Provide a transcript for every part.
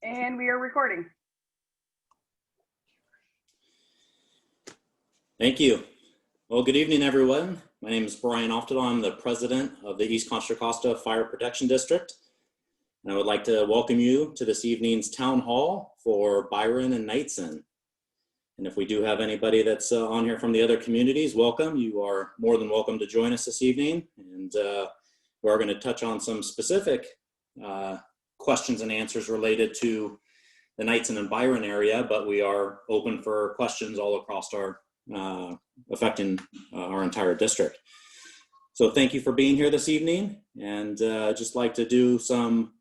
And we are recording. Thank you. Well, good evening, everyone. My name is Bryon. I'm the president of the East Contra Costa Fire Protection District. And I would like to welcome you to this evening's town hall for Bryon and Knightsen. And if we do have anybody that's on here from the other communities, welcome. You are more than welcome to join us this evening. And we're going to touch on some specific questions and answers related to the Knightsen and Bryon area, but we are open for questions all across our affecting our entire district. So thank you for being here this evening, and just like to do some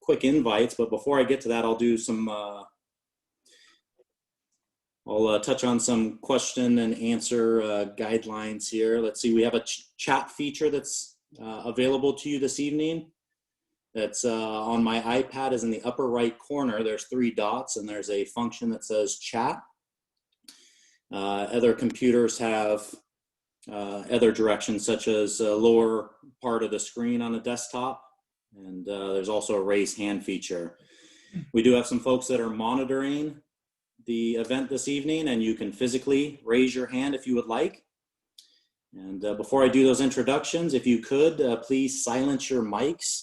quick invites, but before I get to that, I'll do some I'll touch on some question and answer guidelines here. Let's see, we have a chat feature that's available to you this evening. That's on my iPad is in the upper right corner. There's 3 dots and there's a function that says chat. Other computers have other directions, such as lower part of the screen on a desktop. And there's also a raise hand feature. We do have some folks that are monitoring the event this evening, and you can physically raise your hand if you would like. And before I do those introductions, if you could, please silence your mics.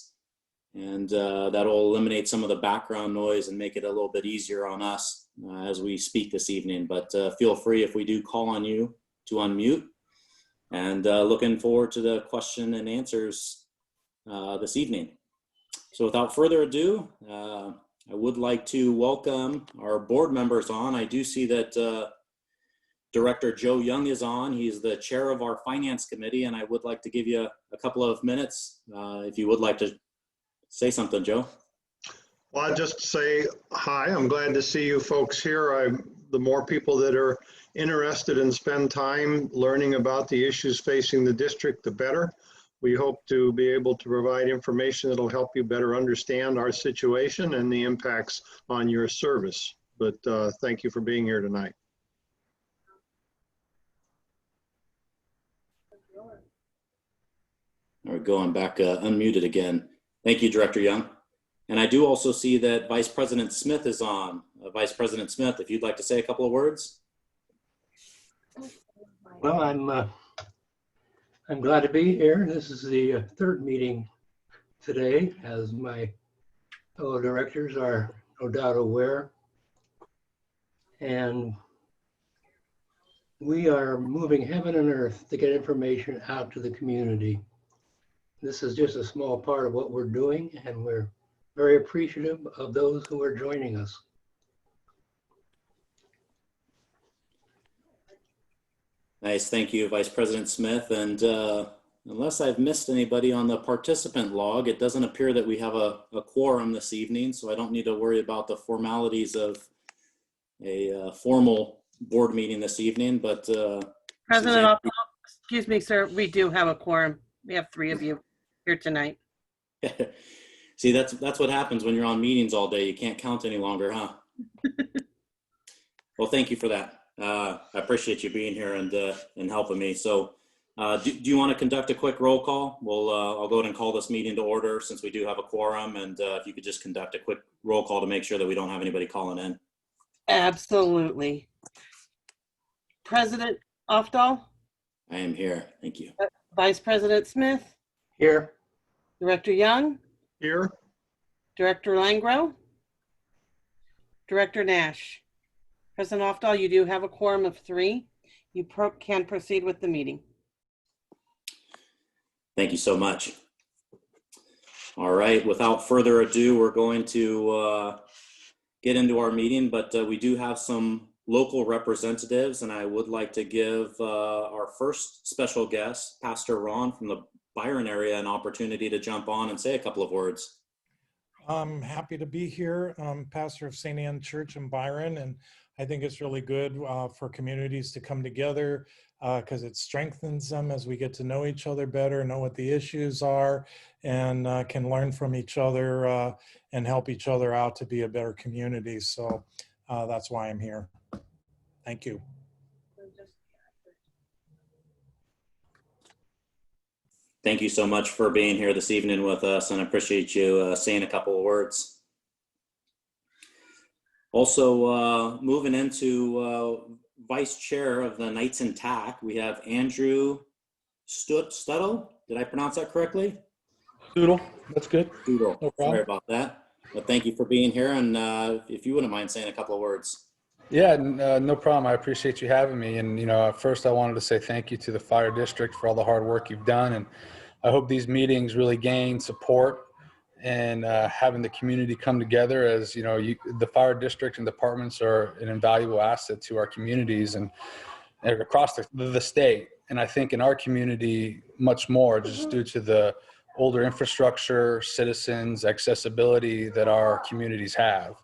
And that'll eliminate some of the background noise and make it a little bit easier on us as we speak this evening. But feel free, if we do call on you, to unmute. And looking forward to the question and answers this evening. So without further ado, I would like to welcome our board members on. I do see that Director Joe Young is on. He's the chair of our finance committee, and I would like to give you a couple of minutes if you would like to say something, Joe. Well, I'll just say hi. I'm glad to see you folks here. The more people that are interested and spend time learning about the issues facing the district, the better. We hope to be able to provide information that'll help you better understand our situation and the impacts on your service. But thank you for being here tonight. We're going back unmuted again. Thank you, Director Young. And I do also see that Vice President Smith is on. Vice President Smith, if you'd like to say a couple of words. Well, I'm glad to be here. This is the 3rd meeting today, as my fellow directors are no doubt aware. And we are moving heaven and earth to get information out to the community. This is just a small part of what we're doing, and we're very appreciative of those who are joining us. Nice, thank you, Vice President Smith. And unless I've missed anybody on the participant log, it doesn't appear that we have a quorum this evening, so I don't need to worry about the formalities of a formal board meeting this evening. But President, excuse me, sir, we do have a quorum. We have 3 of you here tonight. See, that's what happens when you're on meetings all day. You can't count any longer, huh? Well, thank you for that. I appreciate you being here and helping me. So do you want to conduct a quick roll call? I'll go ahead and call this meeting to order since we do have a quorum. And if you could just conduct a quick roll call to make sure that we don't have anybody calling in. Absolutely. President Ofdahl? I am here. Thank you. Vice President Smith? Here. Director Young? Here. Director Langro? Director Nash? President Ofdahl, you do have a quorum of 3. You can proceed with the meeting. Thank you so much. All right, without further ado, we're going to get into our meeting, but we do have some local representatives, and I would like to give our first special guest, Pastor Ron from the Bryon area, an opportunity to jump on and say a couple of words. I'm happy to be here. I'm pastor of St. Anne Church in Bryon, and I think it's really good for communities to come together because it strengthens them as we get to know each other better, know what the issues are, and can learn from each other and help each other out to be a better community. So that's why I'm here. Thank you. Thank you so much for being here this evening with us, and I appreciate you saying a couple of words. Also, moving into vice chair of the Knightsen TAC, we have Andrew Stuttle. Did I pronounce that correctly? Doodle, that's good. Doodle. No Sorry problem. about that. But thank you for being here. And if you wouldn't mind saying a couple of words. Yeah, no problem. I appreciate you having me. And, first I wanted to say thank you to the fire district for all the hard work you've done. And I hope these meetings really gain support and having the community come together as, the fire district and departments are an invaluable asset to our communities and across the state. And I think in our community, much more just due to the older infrastructure, citizens, accessibility that our communities have.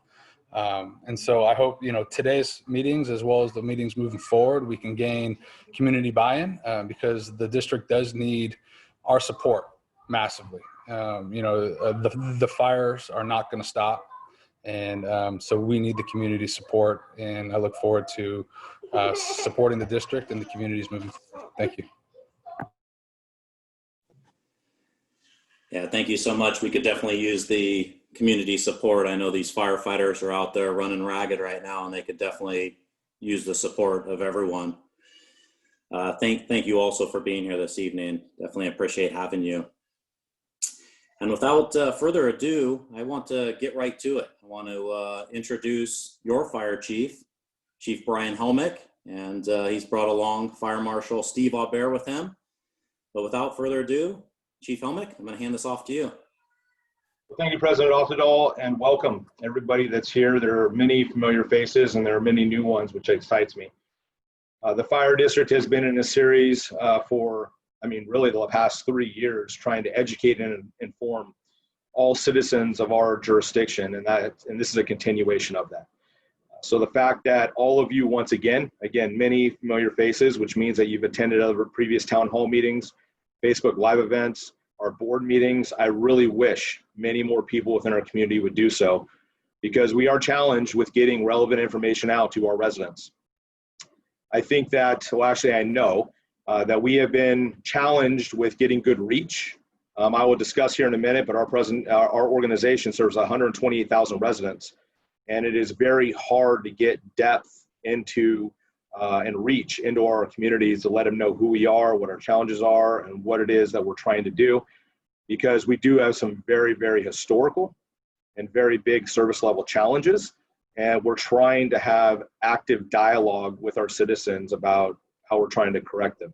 And so I hope, today's meetings, as well as the meetings moving forward, we can gain community buy-in because the district does need our support massively. The fires are not going to stop. And so we need the community support. And I look forward to supporting the district and the communities moving forward. Thank you. Yeah, thank you so much. We could definitely use the community support. I know these firefighters are out there running ragged right now, and they could definitely use the support of everyone. Thank you also for being here this evening. Definitely appreciate having you. And without further ado, I want to get right to it. I want to introduce your fire chief, Chief Bryon Helmick, and he's brought along Fire Marshal Steve Aubert with him. But without further ado, Chief Helmick, I'm going to hand this off to you. Well, thank you, President Altidal, and welcome everybody that's here. There are many familiar faces and there are many new ones, which excites me. The fire district has been in a series for, really the past 3 years, trying to educate and inform all citizens of our jurisdiction, and this is a continuation of that. So the fact that all of you, once again, many familiar faces, which means that you've attended other previous town hall meetings, Facebook Live events, our board meetings, I really wish many more people within our community would do so, because we are challenged with getting relevant information out to our residents. I think that, I know that we have been challenged with getting good reach. I will discuss here in a minute, but our organization serves 128,000 residents, and it is very hard to get depth into and reach into our communities to let them know who we are, what our challenges are, and what it is that we're trying to do, because we do have some very, very historical and very big service level challenges, and we're trying to have active dialogue with our citizens about how we're trying to correct them.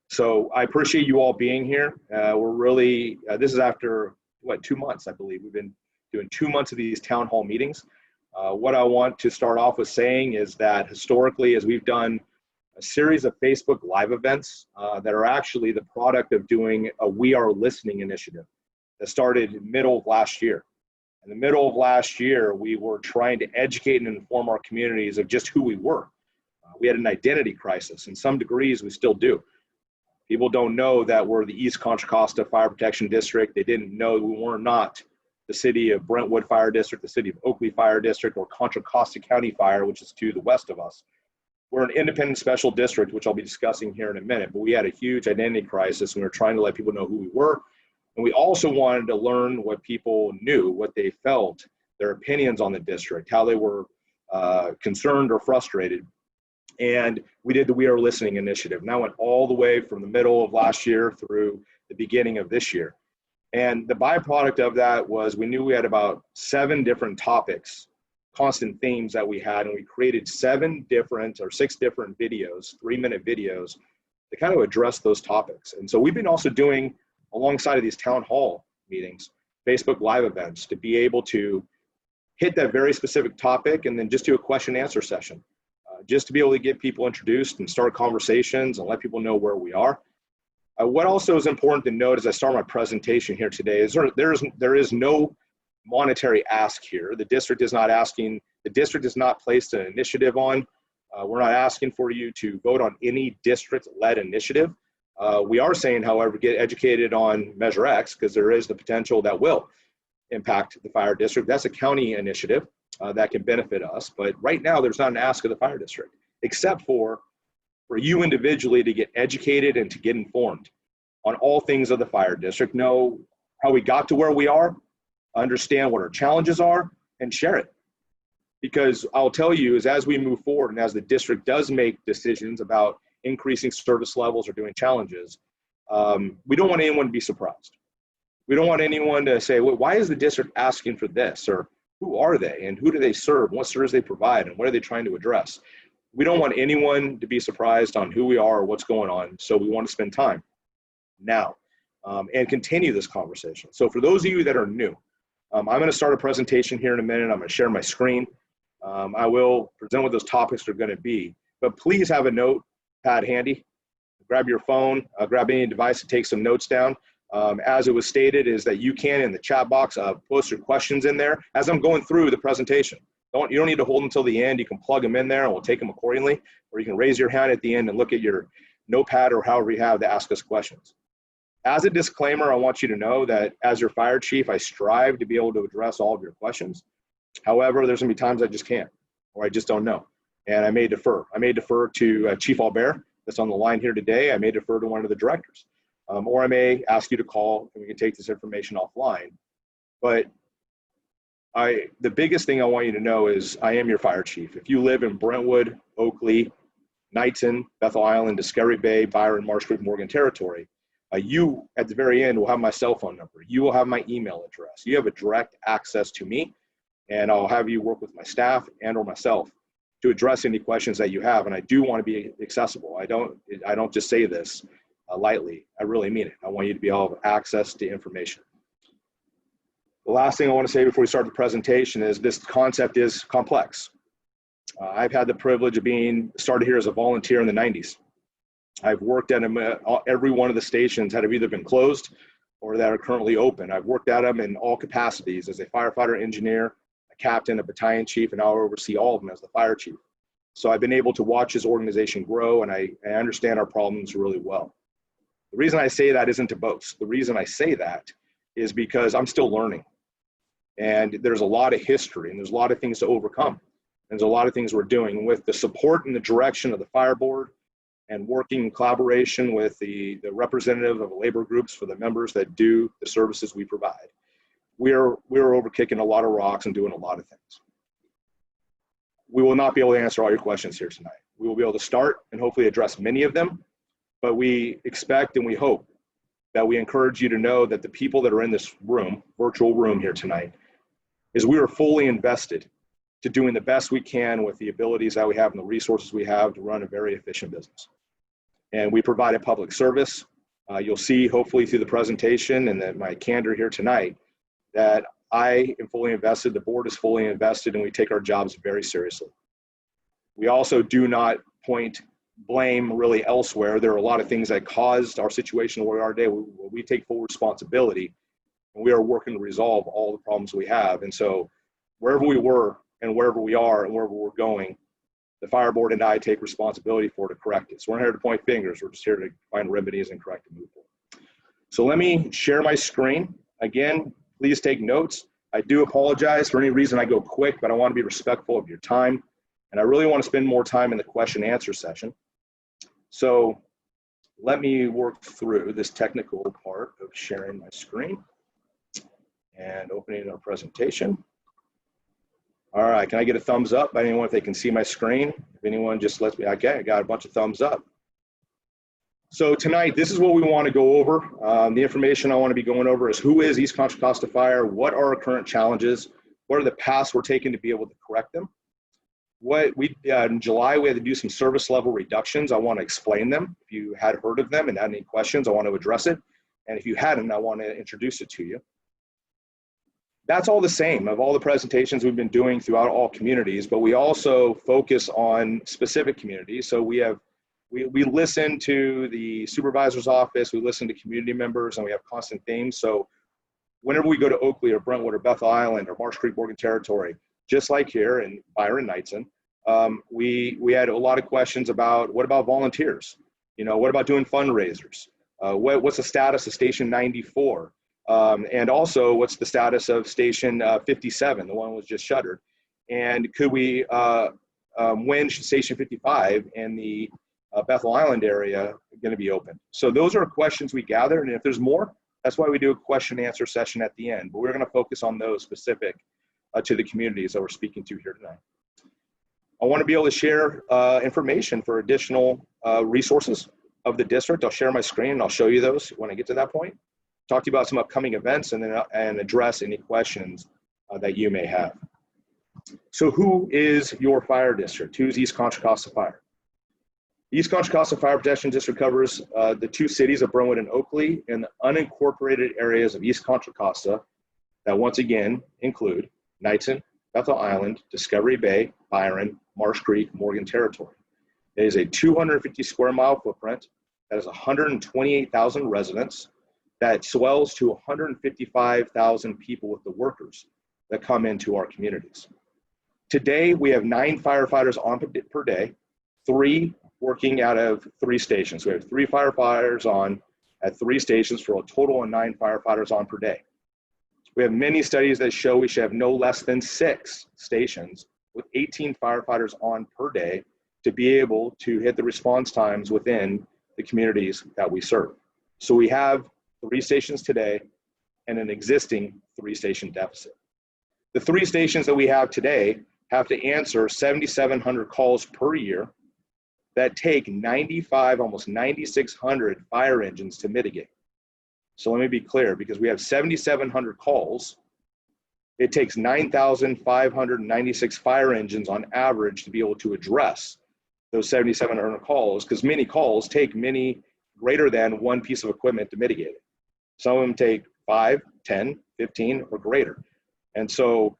So I appreciate you all being here. We're really, this is after, 2 months, I believe. We've been doing 2 months of these town hall meetings. What I want to start off with saying is that historically, as we've done a series of Facebook Live events that are actually the product of doing a We Are Listening initiative that started middle of last year. In the middle of last year, we were trying to educate and inform our communities of just who we were. We had an identity crisis. In some degrees, we still do. People don't know that we're the East Contra Costa Fire Protection District. They didn't know we were not the city of Brentwood Fire District, the city of Oakley Fire District, or Contra Costa County Fire, which is to the west of us. We're an independent special district, which I'll be discussing here in a minute, but we had a huge identity crisis, and we were trying to let people know who we were. And we also wanted to learn what people knew, what they felt, their opinions on the district, how they were concerned or frustrated. And we did the We Are Listening initiative. And that went all the way from the middle of last year through the beginning of this year. And the byproduct of that was we knew we had about 7 different topics, constant themes that we had, and we created 6 different videos, 3-minute videos to kind of address those topics. And so we've been also doing, alongside of these town hall meetings, Facebook Live events to be able to hit that very specific topic and then just do a question and answer session, just to be able to get people introduced and start conversations and let people know where we are. What also is important to note as I start my presentation here today is there is no monetary ask here. The district is not asking, the district has not placed an initiative on. We're not asking for you to vote on any district-led initiative. We are saying, however, get educated on Measure X, because there is the potential that will impact the fire district. That's a county initiative that can benefit us. But right now, there's not an ask of the fire district, except for you individually to get educated and to get informed on all things of the fire district, know how we got to where we are, understand what our challenges are, and share it. Because I'll tell you is as we move forward and as the district does make decisions about increasing service levels or doing challenges, we don't want anyone to be surprised. We don't want anyone to say, well, why is the district asking for this? Or who are they? And who do they serve? What service they provide? And what are they trying to address? We don't want anyone to be surprised on who we are or what's going on. So we want to spend time now and continue this conversation. So for those of you that are new, I'm going to start a presentation here in a minute. I'm going to share my screen. I will present what those topics are going to be, but please have a notepad handy. Grab your phone, grab any device to take some notes down. As it was stated, is that you can in the chat box post your questions in there as I'm going through the presentation. You don't need to hold until the end. You can plug them in there and we'll take them accordingly, or you can raise your hand at the end and look at your notepad or however you have to ask us questions. As a disclaimer, I want you to know that as your fire chief, I strive to be able to address all of your questions. However, there's gonna be times I just can't, or I just don't know. And I may defer. I may defer to Chief Albert that's on the line here today. I may defer to one of the directors. Or I may ask you to call and we can take this information offline. But the biggest thing I want you to know is I am your fire chief. If you live in Brentwood, Oakley, Knightsen, Bethel Island, Discovery Bay, Byron, Marsh Creek, Morgan Territory, you at the very end will have my cell phone number. You will have my email address. You have a direct access to me, and I'll have you work with my staff and or myself to address any questions that you have. And I do want to be accessible. I don't just say this lightly. I really mean it. I want you to be able to have access to information. The last thing I want to say before we start the presentation is this concept is complex. I've had the privilege of being started here as a volunteer in the 90s. I've worked at every one of the stations that have either been closed or that are currently open. I've worked at them in all capacities as a firefighter, engineer, a captain, a battalion chief, and now I oversee all of them as the fire chief. So I've been able to watch this organization grow, and I understand our problems really well. The reason I say that isn't to boast. The reason I say that is because I'm still learning. And there's a lot of history and there's a lot of things to overcome. There's a lot of things we're doing with the support and the direction of the fire board and working in collaboration with the representative of labor groups for the members that do the services we provide. We're over kicking a lot of rocks and doing a lot of things. We will not be able to answer all your questions here tonight. We will be able to start and hopefully address many of them. But we expect and we hope that we encourage you to know that the people that are in this room, virtual room here tonight, is we are fully invested to doing the best we can with the abilities that we have and the resources we have to run a very efficient business. And we provide a public service. You'll see hopefully through the presentation and that my candor here tonight that I am fully invested, the board is fully invested, and we take our jobs very seriously. We also do not point blame really elsewhere. There are a lot of things that caused our situation where we are today. We take full responsibility, and we are working to resolve all the problems we have. And so wherever we were and wherever we are and wherever we're going, the fire board and I take responsibility for to correct it. So we're not here to point fingers. We're just here to find remedies and correct and move forward. So let me share my screen. Again, please take notes. I do apologize for any reason I go quick, but I want to be respectful of your time. And I really want to spend more time in the question and answer session. So let me work through this technical part of sharing my screen and opening our presentation. All right, can I get a thumbs up by anyone if they can see my screen? If anyone just lets me, okay, I got a bunch of thumbs up. So tonight, this is what we want to go over. The information I want to be going over is who is East Contra Costa Fire? What are our current challenges? What are the paths we're taking to be able to correct them? In July, we had to do some service level reductions. I want to explain them. If you had heard of them and had any questions, I want to address it. And if you hadn't, I want to introduce it to you. That's all the same of all the presentations we've been doing throughout all communities, but we also focus on specific communities. So we listen to the supervisor's office, we listen to community members, and we have constant themes. So whenever we go to Oakley or Brentwood or Bethel Island or Marsh Creek, Morgan Territory, just like here in Byron, Knightsen, we had a lot of questions about what about volunteers? You know, what about doing fundraisers? What's the status of Station 94? And also, what's the status of Station 57, the one that was just shuttered? And could we, when should Station 55 and the Bethel Island area going to be open? So those are questions we gathered, and if there's more, that's why we do a question and answer session at the end. But we're going to focus on those specific to the communities that we're speaking to here tonight. I want to be able to share information for additional resources of the district. I'll share my screen and I'll show you those when I get to that point. Talk to you about some upcoming events and then address any questions that you may have. So who is your fire district? Who's East Contra Costa Fire? East Contra Costa Fire Protection District covers the two cities of Brentwood and Oakley and the unincorporated areas of East Contra Costa that once again include Knightsen, Bethel Island, Discovery Bay, Bryon, Marsh Creek, Morgan Territory. It is a 250 square mile footprint that has 128,000 residents that swells to 155,000 people with the workers that come into our communities. Today, we have 9 firefighters on per day, 3 working out of 3 stations. We have 3 firefighters on at 3 stations for a total of 9 firefighters on per day. We have many studies that show we should have no less than 6 stations with 18 firefighters on per day to be able to hit the response times within the communities that we serve. So we have 3 stations today and an existing 3-station deficit. The 3 stations that we have today have to answer 7,700 calls per year that take 95, almost 9,600 fire engines to mitigate. So let me be clear, because we have 7,700 calls, it takes 9,596 fire engines on average to be able to address those 7,700 calls, because many calls take many greater than 1 piece of equipment to mitigate it. Some of them take 5, 10, 15, or greater. And so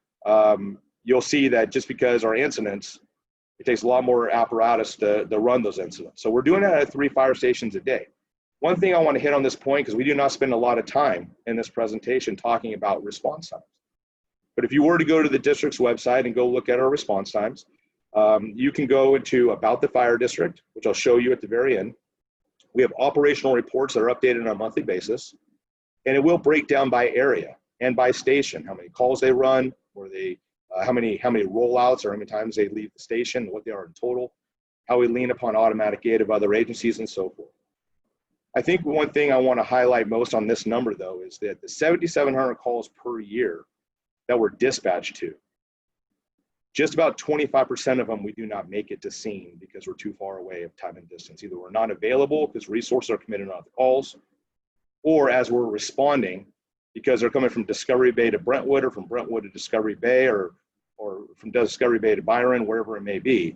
you'll see that just because our incidents, it takes a lot more apparatus to run those incidents. So we're doing that at 3 fire stations a day. One thing I want to hit on this point, because we do not spend a lot of time in this presentation talking about response times. But if you were to go to the district's website and go look at our response times, you can go into About the Fire District, which I'll show you at the very end. We have operational reports that are updated on a monthly basis, and it will break down by area and by station, how many calls they run, or they, how many rollouts or how many times they leave the station, what they are in total, how we lean upon automatic aid of other agencies, and so forth. I think one thing I want to highlight most on this number, though, is that the 7,700 calls per year that we're dispatched to, just about 25% of them we do not make it to scene because we're too far away of time and distance. Either we're not available because resources are committed on the calls, or as we're responding because they're coming from Discovery Bay to Brentwood, or from Brentwood to Discovery Bay, or from Discovery Bay to Bryon, wherever it may be.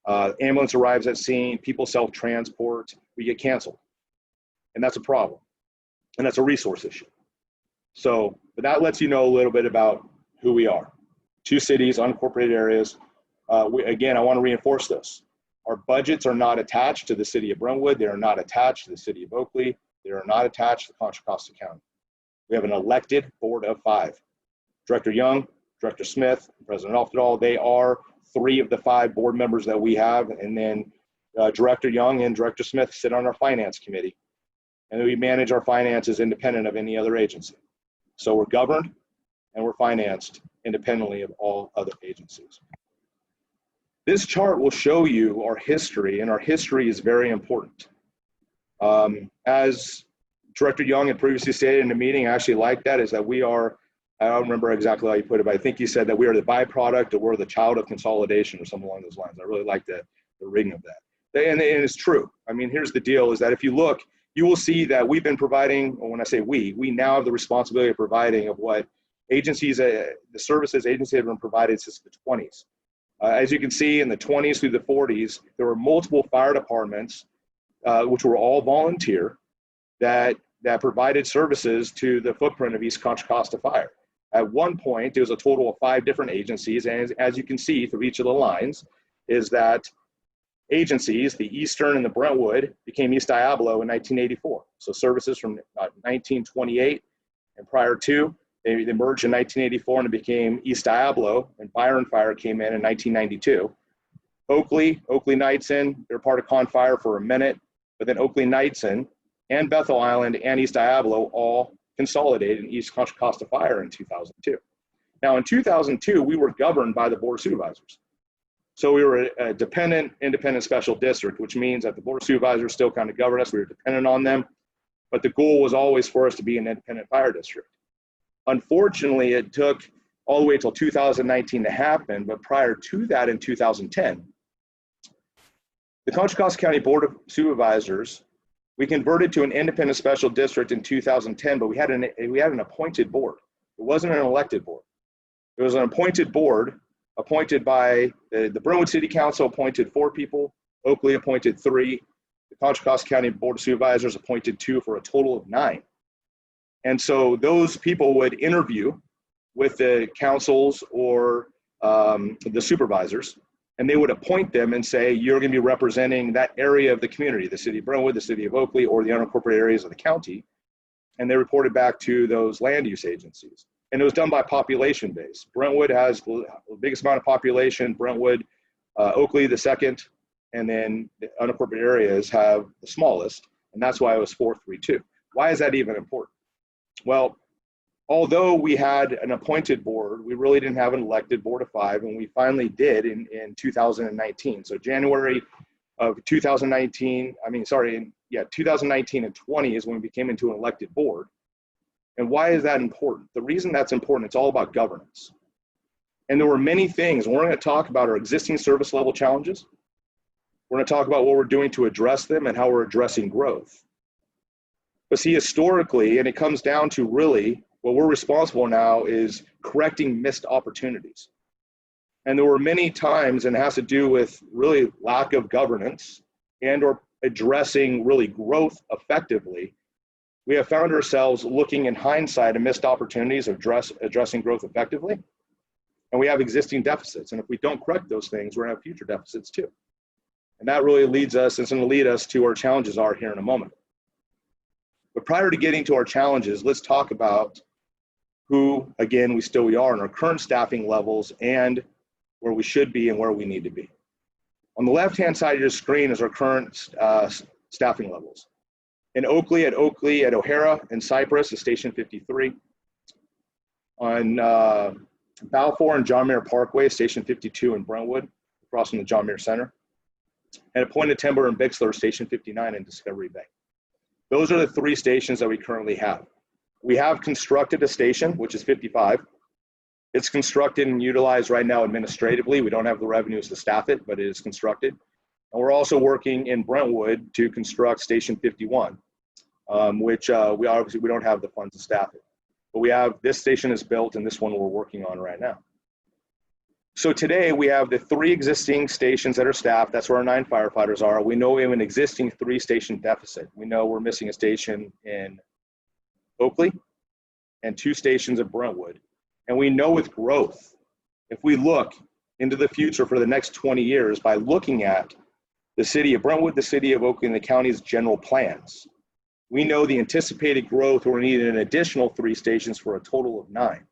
Ambulance arrives at scene, people self-transport, we get canceled. And that's a problem. And that's a resource issue. So, but that lets you know a little bit about who we are. 2 cities, unincorporated areas. Again, I want to reinforce this. Our budgets are not attached to the city of Brentwood. They are not attached to the city of Oakley. They are not attached to Contra Costa County. We have an elected board of 5. Director Young, Director Smith, and President Alfredall, they are 3 of the 5 board members that we have. And then Director Young and Director Smith sit on our finance committee. And we manage our finances independent of any other agency. So we're governed and we're financed independently of all other agencies. This chart will show you our history, and our history is very important. As Director Young had previously stated in the meeting, I actually like that, is that we are, I don't remember exactly how you put it, but I think he said that we are the byproduct, or we're the child of consolidation, or something along those lines. I really like the ring of that. And it's true. I mean, here's the deal, is that if you look, you will see that we've been providing, or when I say we now have the responsibility of providing of what agencies, the services agencies have been provided since the 20s. As you can see, in the 20s through the 40s, there were multiple fire departments, which were all volunteer, that provided services to the footprint of East Contra Costa Fire. At one point, there was a total of 5 different agencies, and as you can see through each of the lines, is that agencies, the Eastern and the Brentwood, became East Diablo in 1984. So services from 1928 and prior to, they merged in 1984 and it became East Diablo, and Bryon Fire came in 1992. Oakley Knightsen, they're part of Con Fire for a minute, but then Oakley Knightsen and Bethel Island and East Diablo all consolidated in East Contra Costa Fire in 2002. Now in 2002, we were governed by the Board of Supervisors. So we were a dependent, independent special district, which means that the Board of Supervisors still kind of govern us. We were dependent on them, but the goal was always for us to be an independent fire district. Unfortunately, it took all the way till 2019 to happen, but prior to that in 2010, The Contra Costa County Board of Supervisors, we converted to an independent special district in 2010, but we had an appointed board. It wasn't an elected board. It was an appointed board appointed by the Brentwood City Council appointed 4 people, Oakley appointed 3, the Contra Costa County Board of Supervisors appointed 2 for a total of 9. And so those people would interview with the councils or the supervisors, and they would appoint them and say, you're going to be representing that area of the community, the city of Brentwood, the city of Oakley, or the unincorporated areas of the county. And they reported back to those land use agencies. And it was done by population base. Brentwood has the biggest amount of population, Brentwood, Oakley the second, and then the unincorporated areas have the smallest, and that's why it was 4-3-2. Why is that even important? Well, although we had an appointed board, we really didn't have an elected board of 5, and we finally did in 2019. So January of 2019, 2019 and 20 is when we became into an elected board. And why is that important? The reason that's important, it's all about governance. And there were many things, and we're going to talk about our existing service level challenges. We're going to talk about what we're doing to address them and how we're addressing growth. But see, historically, and it comes down to really what we're responsible now is correcting missed opportunities. And there were many times, and it has to do with really lack of governance and or addressing really growth effectively. We have found ourselves looking in hindsight at missed opportunities of addressing growth effectively. And we have existing deficits. And if we don't correct those things, we're going to have future deficits too. And that really leads us, it's going to lead us to our challenges are here in a moment. But prior to getting to our challenges, let's talk about who, again, we are in our current staffing levels and where we should be and where we need to be. On the left-hand side of your screen is our current staffing levels. In Oakley, at O'Hara, and Cypress, is Station 53. On Balfour and John Muir Parkway, Station 52 in Brentwood, across from the John Muir Center. And at Point of Timber and Bixler, Station 59 in Discovery Bay. Those are the 3 stations that we currently have. We have constructed a station, which is 55. It's constructed and utilized right now administratively. We don't have the revenues to staff it, but it is constructed. And we're also working in Brentwood to construct Station 51, which we don't have the funds to staff it. But we have, this station is built and this one we're working on right now. So today we have the 3 existing stations that are staffed. That's where our 9 firefighters are. We know we have an existing 3-station deficit. We know we're missing a station in Oakley and 2 stations at Brentwood. And we know with growth, if we look into the future for the next 20 years by looking at the city of Brentwood, the city of Oakley, and the county's general plans, we know the anticipated growth, we're needing an additional 3 stations for a total of 9.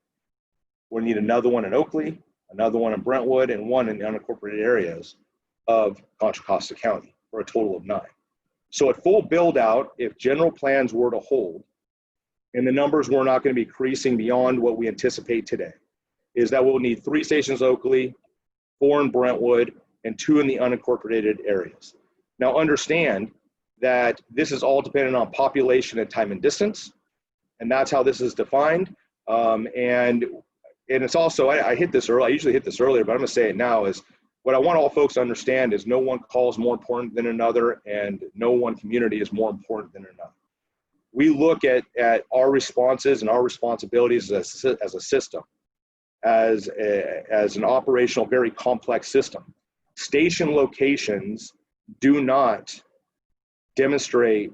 We'll need another one in Oakley, another one in Brentwood, and 1 in the unincorporated areas of Contra Costa County for a total of 9. So at full build out, if general plans were to hold, and the numbers were not going to be increasing beyond what we anticipate today, is that we'll need 3 stations Oakley, 4 in Brentwood, and 2 in the unincorporated areas. Now understand that this is all dependent on population and time and distance, and that's how this is defined. And it's also, I hit this early, I usually hit this earlier, but I'm going to say it now, is what I want all folks to understand is no one call is more important than another, and no one community is more important than another. We look at our responses and our responsibilities as a system, as an operational, very complex system. Station locations do not demonstrate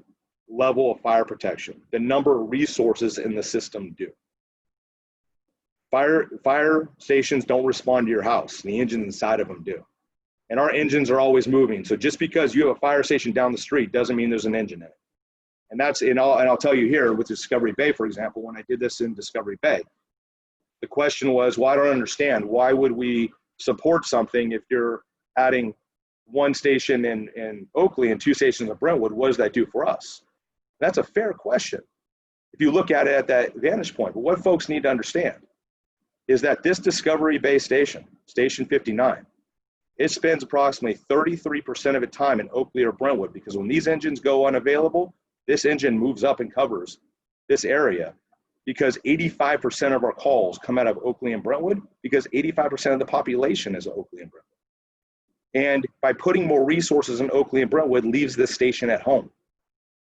level of fire protection. The number of resources in the system do. Fire stations don't respond to your house. The engines inside of them do. And our engines are always moving. So just because you have a fire station down the street doesn't mean there's an engine in it. And that's, and I'll tell you here with Discovery Bay, for example, when I did this in Discovery Bay, the question was, well, I don't understand. Why would we support something if you're adding 1 station in Oakley and 2 stations in Brentwood? What does that do for us? That's a fair question if you look at it at that vantage point. But what folks need to understand is that this Discovery Bay station, Station 59, it spends approximately 33% of its time in Oakley or Brentwood, because when these engines go unavailable, this engine moves up and covers this area, because 85% of our calls come out of Oakley and Brentwood, because 85% of the population is Oakley and Brentwood. And by putting more resources in Oakley and Brentwood leaves this station at home.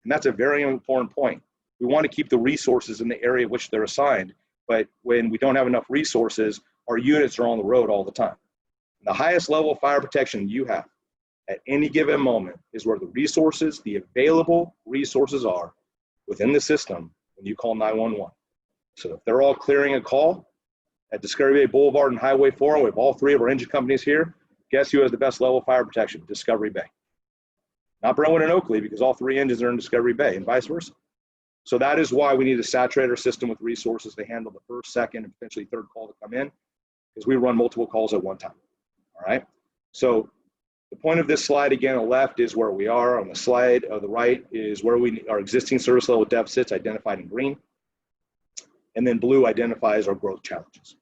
And that's a very important point. We want to keep the resources in the area which they're assigned, but when we don't have enough resources, our units are on the road all the time. The highest level of fire protection you have at any given moment is where the resources, the available resources are within the system when you call 911. So if they're all clearing a call at Discovery Bay Boulevard and Highway 4, we have all three of our engine companies here, guess who has the best level of fire protection? Discovery Bay. Not Brentwood and Oakley, because all three engines are in Discovery Bay and vice versa. So that is why we need to saturate our system with resources to handle the first, second, and potentially third call to come in, because we run multiple calls at one time. All right. So the point of this slide, again, on the left is where we are. On the slide of the right is where our existing service level deficits identified in green. And then blue identifies our growth challenges.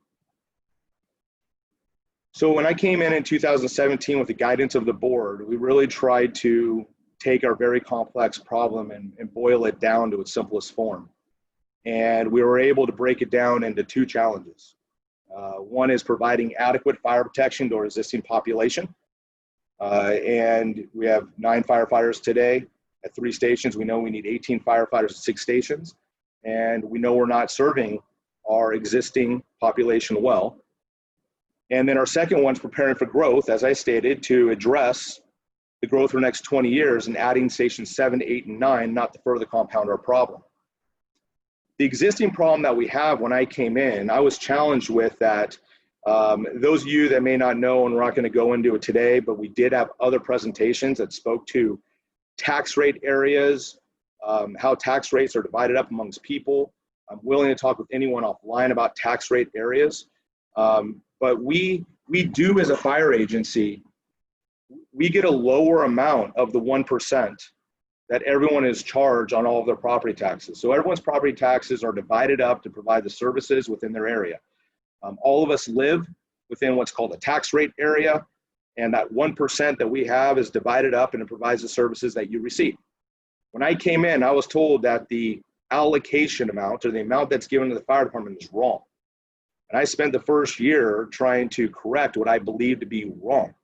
So when I came in 2017 with the guidance of the board, we really tried to take our very complex problem and boil it down to its simplest form. And we were able to break it down into two challenges. One is providing adequate fire protection to our existing population. And we have 9 firefighters today at 3 stations. We know we need 18 firefighters at 6 stations. And we know we're not serving our existing population well. And then our second one's preparing for growth, as I stated, to address the growth for the next 20 years and adding stations 7, 8, and 9, not to further compound our problem. The existing problem that we have when I came in, I was challenged with that. Those of you that may not know, and we're not going to go into it today, but we did have other presentations that spoke to tax rate areas, how tax rates are divided up amongst people. I'm willing to talk with anyone offline about tax rate areas. But we do, as a fire agency, we get a lower amount of the 1% that everyone is charged on all of their property taxes. So everyone's property taxes are divided up to provide the services within their area. All of us live within what's called a tax rate area, and that 1% that we have is divided up and it provides the services that you receive. When I came in, I was told that the allocation amount, or the amount that's given to the fire department, is wrong. And I spent the first year trying to correct what I believed to be wrong.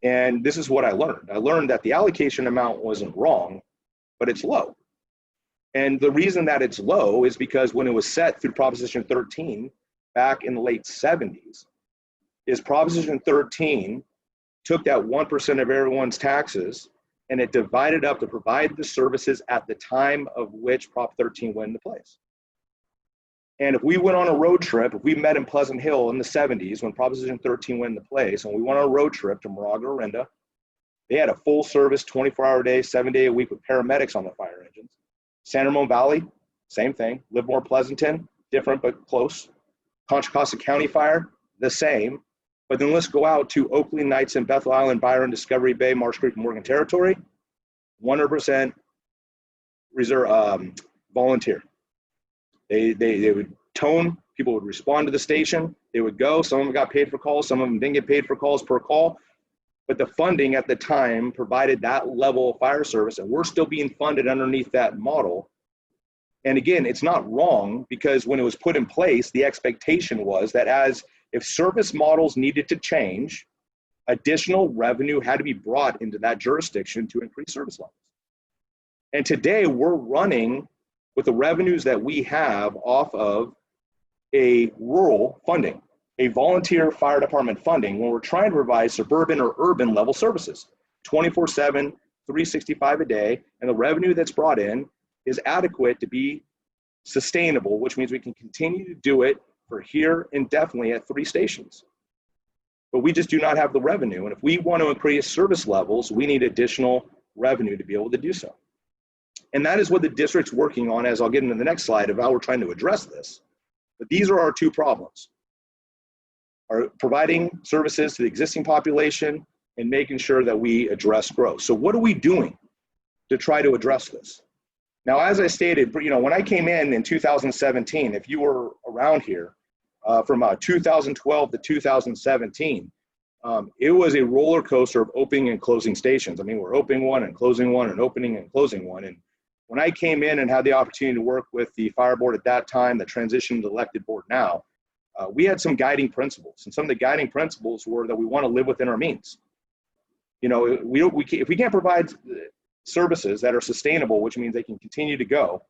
And this is what I learned. I learned that the allocation amount wasn't wrong, but it's low. And the reason that it's low is because when it was set through Proposition 13 back in the late 70s, is Proposition 13 took that 1% of everyone's taxes and it divided up to provide the services at the time of which Prop 13 went into place. And if we went on a road trip, if we met in Pleasant Hill in the 70s when Proposition 13 went into place, and we went on a road trip to Moraga, Orinda, they had a full service, 24-hour day, 7-day a week with paramedics on the fire engines. San Ramon Valley, same thing. Livermore, Pleasanton, different but close. Contra Costa County Fire, the same. But then let's go out to Oakley, Knightsen, Bethel Island, Bryon, Discovery Bay, Marsh Creek, Morgan Territory. 100% reserve, volunteer. They would tone, people would respond to the station, they would go, some of them got paid for calls, some of them didn't get paid for calls per call, but the funding at the time provided that level of fire service, and we're still being funded underneath that model. And again, it's not wrong, because when it was put in place, the expectation was that if service models needed to change, additional revenue had to be brought into that jurisdiction to increase service levels. And today we're running with the revenues that we have off of a rural funding, a volunteer fire department funding, when we're trying to provide suburban or urban level services, 24/7, 365 a day, and the revenue that's brought in is adequate to be sustainable, which means we can continue to do it for here indefinitely at 3 stations. But we just do not have the revenue. And if we want to increase service levels, we need additional revenue to be able to do so. And that is what the district's working on, as I'll get into the next slide, of how we're trying to address this. But these are our 2 problems: are providing services to the existing population and making sure that we address growth. So what are we doing to try to address this? Now, as I stated, when I came in 2017, if you were around here from 2012 to 2017, it was a roller coaster of opening and closing stations. I mean, we're opening one and closing one and opening and closing one. And when I came in and had the opportunity to work with the fire board at that time, the transitioned elected board now, we had some guiding principles. And some of the guiding principles were that we want to live within our means. You know, if we can't provide services that are sustainable, which means they can continue to go,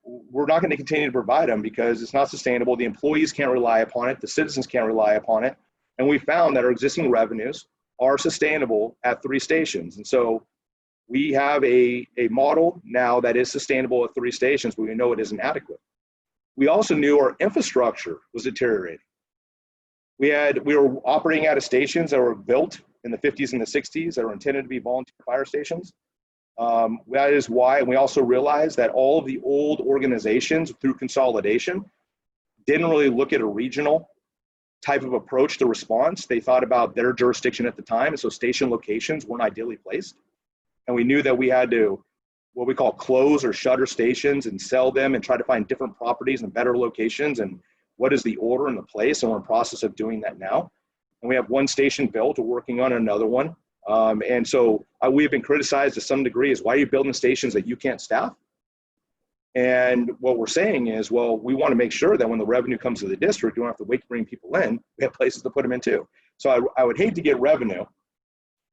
we're not going to continue to provide them because it's not sustainable. The employees can't rely upon it. The citizens can't rely upon it. And we found that our existing revenues are sustainable at 3 stations. And so we have a model now that is sustainable at 3 stations, but we know it isn't adequate. We also knew our infrastructure was deteriorating. We were operating out of stations that were built in the 50s and the 60s that were intended to be volunteer fire stations. That is why, and we also realized that all of the old organizations through consolidation didn't really look at a regional type of approach to response. They thought about their jurisdiction at the time, and so station locations weren't ideally placed. And we knew that we had to, what we call close or shutter stations and sell them and try to find different properties and better locations and what is the order and the place, and we're in the process of doing that now. And we have 1 station built, we're working on another one. And so we have been criticized to some degree is why are you building stations that you can't staff? And what we're saying is, well, we want to make sure that when the revenue comes to the district, you don't have to wait to bring people in. We have places to put them in too. So I would hate to get revenue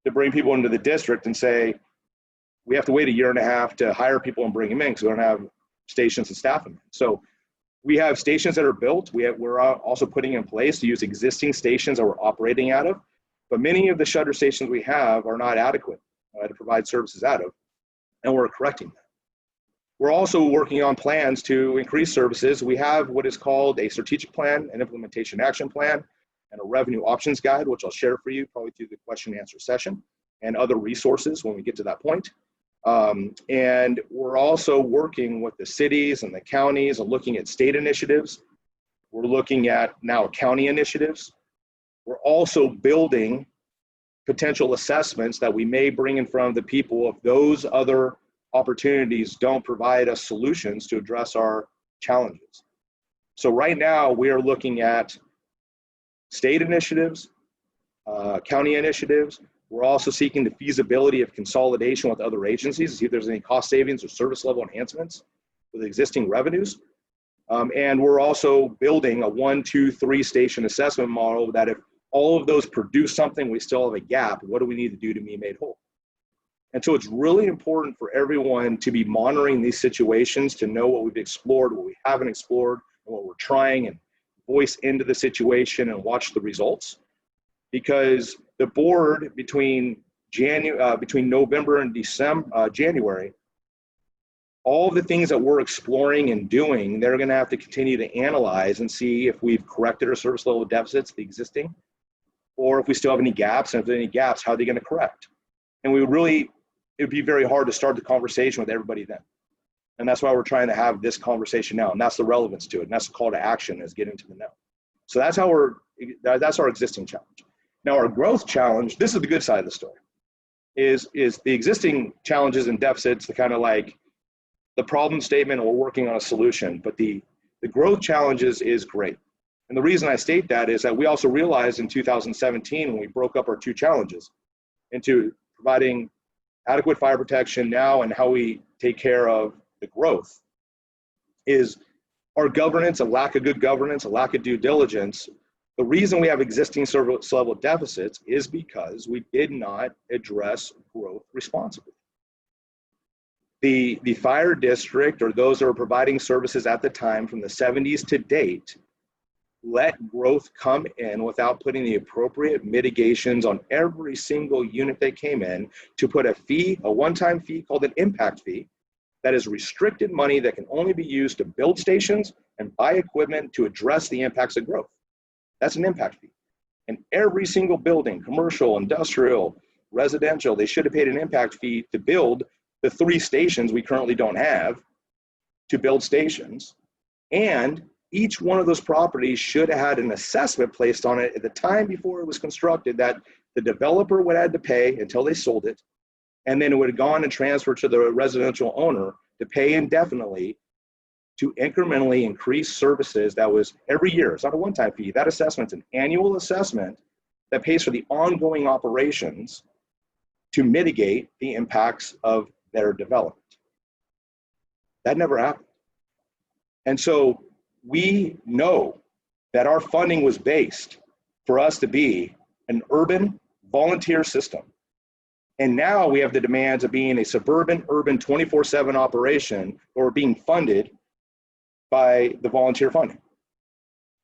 to bring people into the district and say, we have to wait 1.5 years to hire people and bring them in because we don't have stations to staff them in. So we have stations that are built. We're also putting in place to use existing stations that we're operating out of. But many of the shutter stations we have are not adequate to provide services out of, and we're correcting that. We're also working on plans to increase services. We have what is called a strategic plan, an implementation action plan, and a revenue options guide, which I'll share for you probably through the question and answer session, and other resources when we get to that point. And we're also working with the cities and the counties and looking at state initiatives. We're looking at now county initiatives. We're also building potential assessments that we may bring in front of the people if those other opportunities don't provide us solutions to address our challenges. So right now we are looking at state initiatives, county initiatives. We're also seeking the feasibility of consolidation with other agencies to see if there's any cost savings or service level enhancements with existing revenues. And we're also building a 1, 2, 3 station assessment model that if all of those produce something, we still have a gap. What do we need to do to be made whole? And so it's really important for everyone to be monitoring these situations, to know what we've explored, what we haven't explored, and what we're trying, and voice into the situation and watch the results. Because the board between November and January, all the things that we're exploring and doing, they're going to have to continue to analyze and see if we've corrected our service level deficits, the existing, or if we still have any gaps, and if there are any gaps, how are they going to correct? And it would be very hard to start the conversation with everybody then. And that's why we're trying to have this conversation now, and that's the relevance to it, and that's the call to action, is getting to the know. So that's our existing challenge. Now our growth challenge, this is the good side of the story, is the existing challenges and deficits, the kind of like the problem statement, and we're working on a solution, but the growth challenges is great. And the reason I state that is that we also realized in 2017 when we broke up our 2 challenges into providing adequate fire protection now and how we take care of the growth, is our governance, a lack of good governance, a lack of due diligence. The reason we have existing service level deficits is because we did not address growth responsibly. The fire district, or those that are providing services at the time from the 70s to date, let growth come in without putting the appropriate mitigations on every single unit that came in, to put a fee, a one-time fee called an impact fee, that is restricted money that can only be used to build stations and buy equipment to address the impacts of growth. That's an impact fee. And every single building, commercial, industrial, residential, they should have paid an impact fee to build the 3 stations we currently don't have, to build stations. And each one of those properties should have had an assessment placed on it at the time before it was constructed that the developer would have had to pay until they sold it. And then it would have gone and transferred to the residential owner to pay indefinitely to incrementally increase services. That was every year. It's not a one-time fee. That assessment's an annual assessment that pays for the ongoing operations to mitigate the impacts of their development. That never happened. And so we know that our funding was based for us to be an urban, volunteer system. And now we have the demands of being a suburban, urban 24/7 operation, or being funded by the volunteer funding.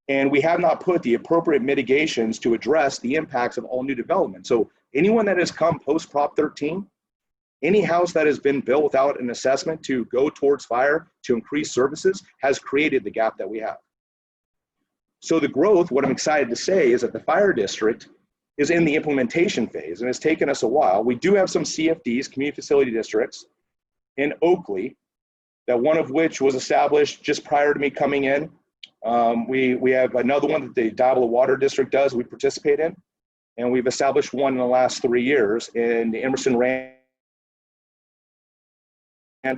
And we have not put the appropriate mitigations to address the impacts of all new development. So anyone that has come post Prop 13, any house that has been built without an assessment to go towards fire to increase services has created the gap that we have. So the growth, what I'm excited to say is that the fire district is in the implementation phase, and it's taken us a while. We do have some CFDs, community facility districts, in Oakley, that one of which was established just prior to me coming in. We have another one that the Diablo Water District does, we participate in, and we've established one in the last 3 years in the Emerson Ranch,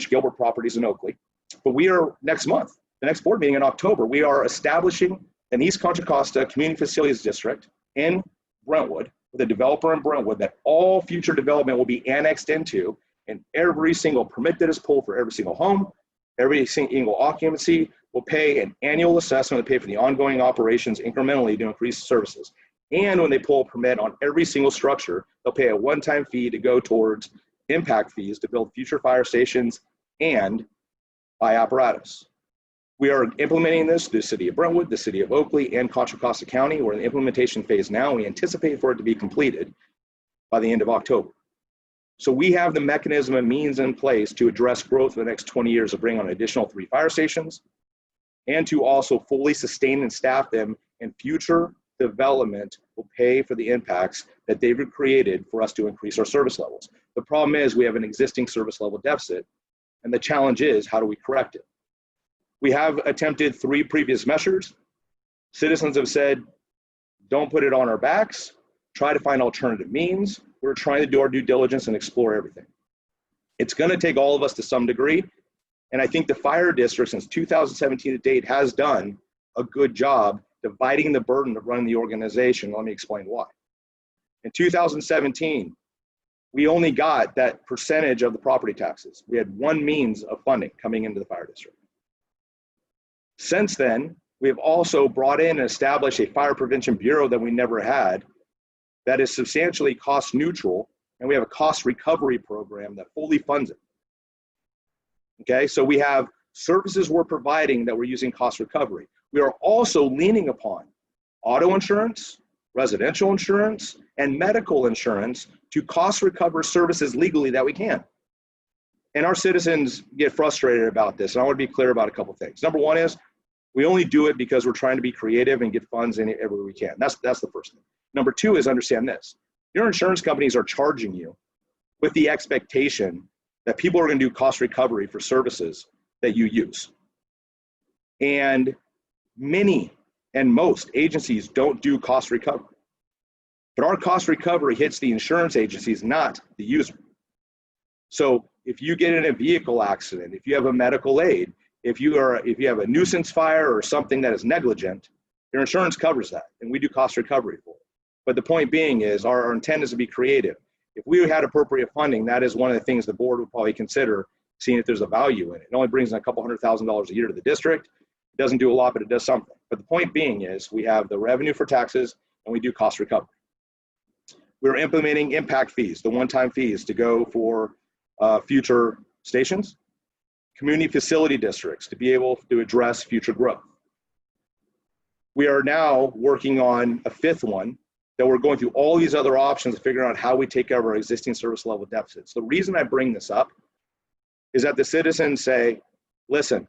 Gilbert properties in Oakley. But we are next month, the next board meeting in October, we are establishing an East Contra Costa Community Facilities District in Brentwood, with a developer in Brentwood, that all future development will be annexed into, and every single permit that is pulled for every single home, every single occupancy will pay an annual assessment to pay for the ongoing operations incrementally to increase services. And when they pull a permit on every single structure, they'll pay a one-time fee to go towards impact fees to build future fire stations and buy apparatus. We are implementing this through the city of Brentwood, the city of Oakley, and Contra Costa County. We're in the implementation phase now. We anticipate for it to be completed by the end of October. So we have the mechanism and means in place to address growth for the next 20 years to bring on an additional 3 fire stations, and to also fully sustain and staff them, and future development will pay for the impacts that they've created for us to increase our service levels. The problem is we have an existing service level deficit, and the challenge is, how do we correct it? We have attempted 3 previous measures. Citizens have said, don't put it on our backs, try to find alternative means. We're trying to do our due diligence and explore everything. It's going to take all of us to some degree. And I think the fire district since 2017 to date has done a good job dividing the burden of running the organization. Let me explain why. In 2017, we only got that percentage of the property taxes. We had one means of funding coming into the fire district. Since then, we have also brought in and established a fire prevention bureau that we never had, that is substantially cost neutral, and we have a cost recovery program that fully funds it. Okay, so we have services we're providing that we're using cost recovery. We are also leaning upon auto insurance, residential insurance, and medical insurance to cost recover services legally that we can. And our citizens get frustrated about this, and I want to be clear about a couple things. Number one is, we only do it because we're trying to be creative and get funds in everywhere we can. That's the first thing. Number two is, understand this. Your insurance companies are charging you with the expectation that people are going to do cost recovery for services that you use. And many and most agencies don't do cost recovery. But our cost recovery hits the insurance agencies, not the user. So if you get in a vehicle accident, if you have a medical aid, if you have a nuisance fire or something that is negligent, your insurance covers that, and we do cost recovery for it. But the point being is, our intent is to be creative. If we had appropriate funding, that is one of the things the board would probably consider, seeing if there's a value in it. It only brings in a couple $100,000 a year to the district. It doesn't do a lot, but it does something. But the point being is, we have the revenue for taxes, and we do cost recovery. We're implementing impact fees, the one-time fees to go for future stations, community facility districts to be able to address future growth. We are now working on a 5th one that we're going through all these other options to figure out how we take care of our existing service level deficits. The reason I bring this up is that the citizens say, listen,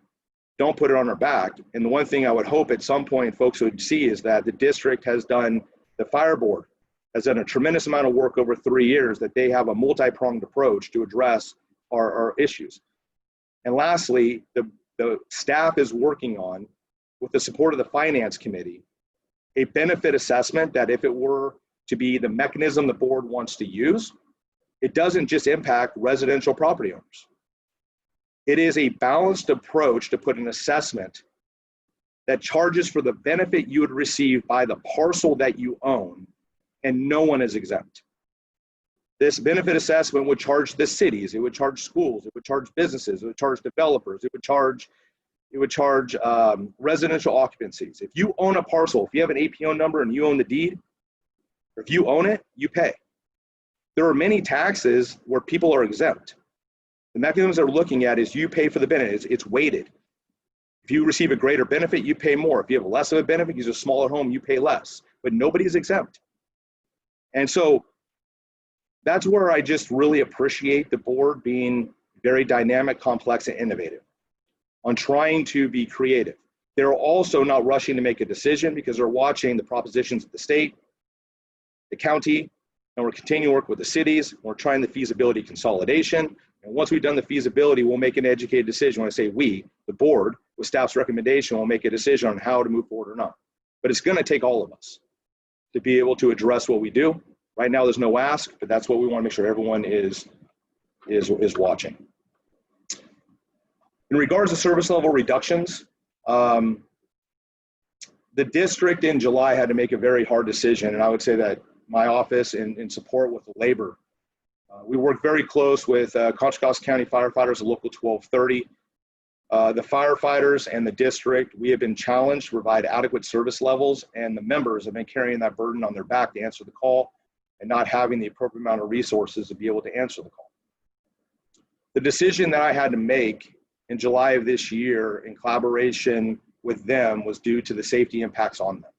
don't put it on our back. And the one thing I would hope at some point folks would see is that the district has done, the fire board has done a tremendous amount of work over 3 years, that they have a multi-pronged approach to address our issues. And lastly, the staff is working on, with the support of the finance committee, a benefit assessment that, if it were to be the mechanism the board wants to use, it doesn't just impact residential property owners. It is a balanced approach to put an assessment that charges for the benefit you would receive by the parcel that you own, and no one is exempt. This benefit assessment would charge the cities, it would charge schools, it would charge businesses, it would charge developers, it would charge residential occupancies. If you own a parcel, if you have an APO number and you own the deed, or if you own it, you pay. There are many taxes where people are exempt. The mechanisms they're looking at is you pay for the benefit. It's weighted. If you receive a greater benefit, you pay more. If you have less of a benefit, you use a smaller home, you pay less. But nobody is exempt. And so that's where I just really appreciate the board being very dynamic, complex, and innovative on trying to be creative. They're also not rushing to make a decision because they're watching the propositions of the state, the county, and we're continuing to work with the cities. We're trying the feasibility consolidation. And once we've done the feasibility, we'll make an educated decision. When I say we, the board, with staff's recommendation, will make a decision on how to move forward or not. But it's going to take all of us to be able to address what we do. Right now, there's no ask, but that's what we want to make sure everyone is watching. In regards to service level reductions, the district in July had to make a very hard decision, and I would say that my office in support with the labor, we worked very close with Contra Costa County firefighters at Local 1230. The firefighters and the district, we have been challenged to provide adequate service levels, and the members have been carrying that burden on their back to answer the call and not having the appropriate amount of resources to be able to answer the call. The decision that I had to make in July of this year in collaboration with them was due to the safety impacts on them.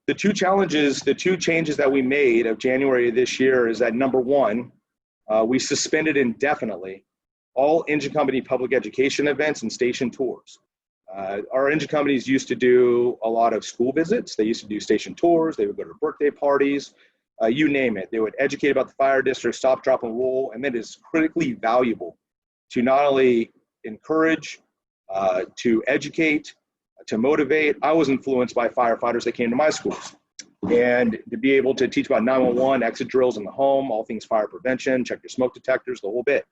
The two changes that we made of January of this year is that number one, we suspended indefinitely all engine company public education events and station tours. Our engine companies used to do a lot of school visits. They used to do station tours. They would go to birthday parties, you name it. They would educate about the fire district, stop, drop, and roll. And that is critically valuable to not only encourage, to educate, to motivate. I was influenced by firefighters that came to my schools. And to be able to teach about 911, exit drills in the home, all things fire prevention, check your smoke detectors, the whole bit.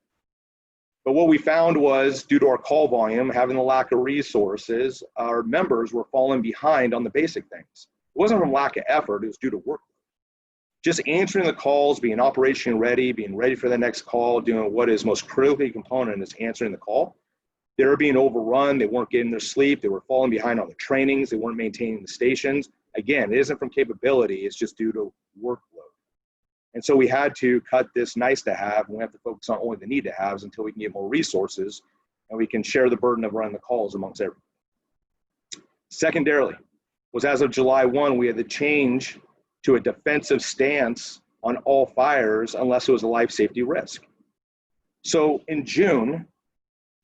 But what we found was, due to our call volume, having the lack of resources, our members were falling behind on the basic things. It wasn't from lack of effort, it was due to workload. Just answering the calls, being operation ready, being ready for the next call, doing what is most critically component is answering the call. They were being overrun, they weren't getting their sleep, they were falling behind on the trainings, they weren't maintaining the stations. Again, it isn't from capability, it's just due to workload. And so we had to cut this nice to have, and we have to focus on only the need to haves until we can get more resources and we can share the burden of running the calls amongst everyone. Secondarily, was as of July 1, we had to change to a defensive stance on all fires unless it was a life safety risk. So in June,